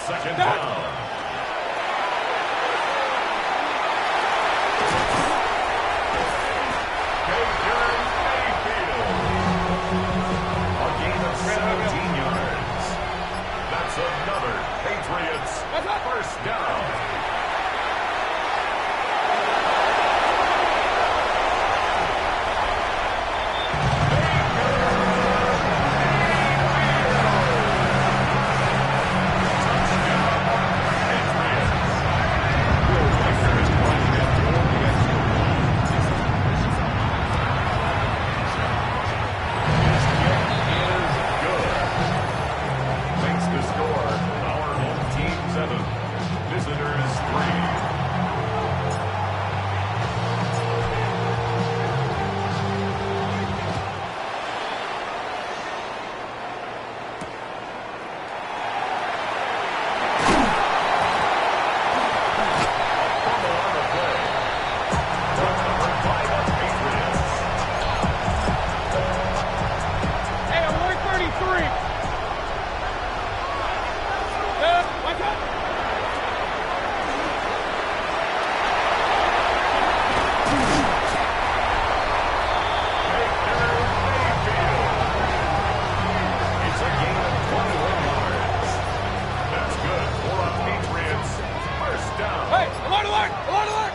second down. A gain of 17 yards. That's another Patriots first down.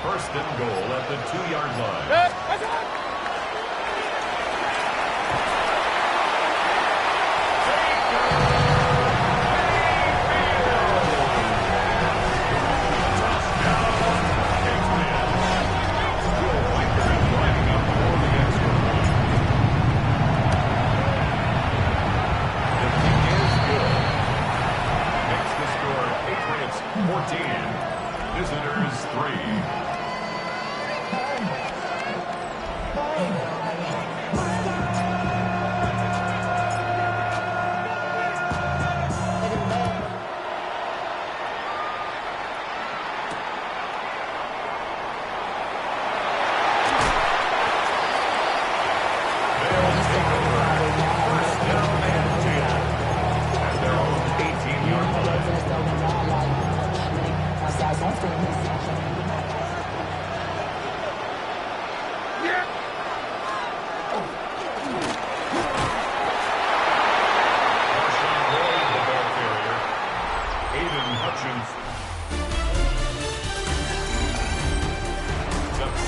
First and goal at the 2-yard line. Makes the score Patriots 14, visitors 3.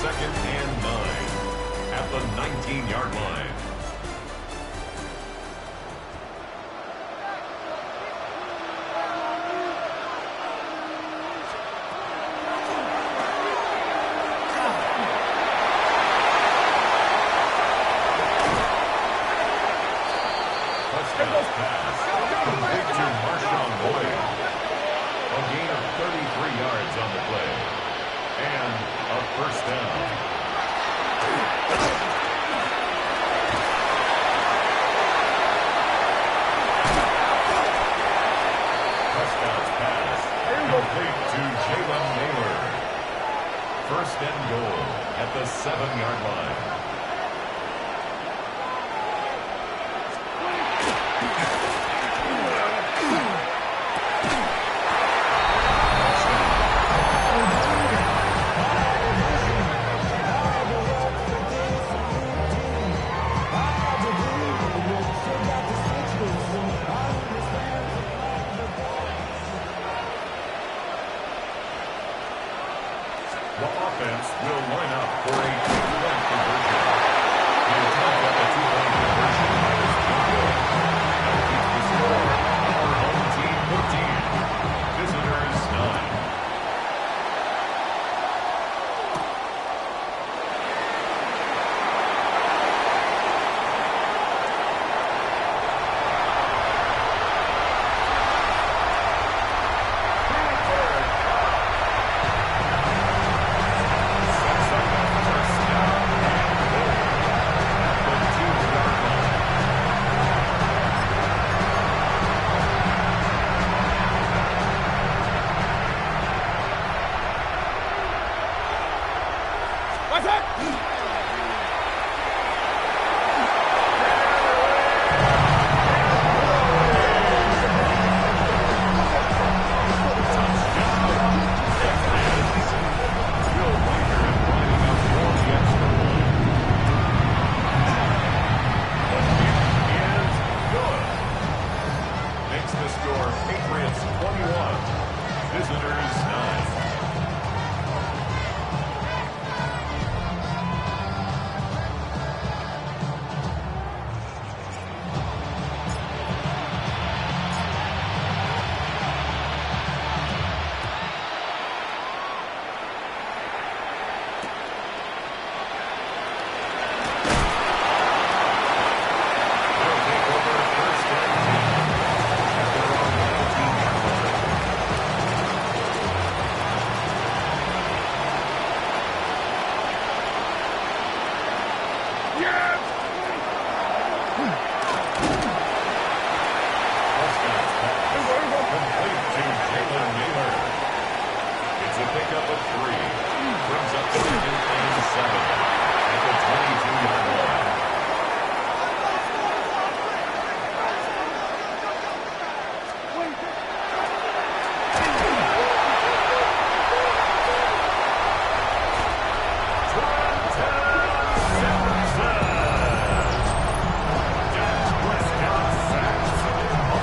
Second and 9 at the 19-yard line. Touchdown pass complete to Marshawn Boyd. A gain of 33 yards on the play. And a first down. Touchdown pass complete to Jalen Naylor. First and goal at the 7-yard line. score, Patriots 21, Visitors 9.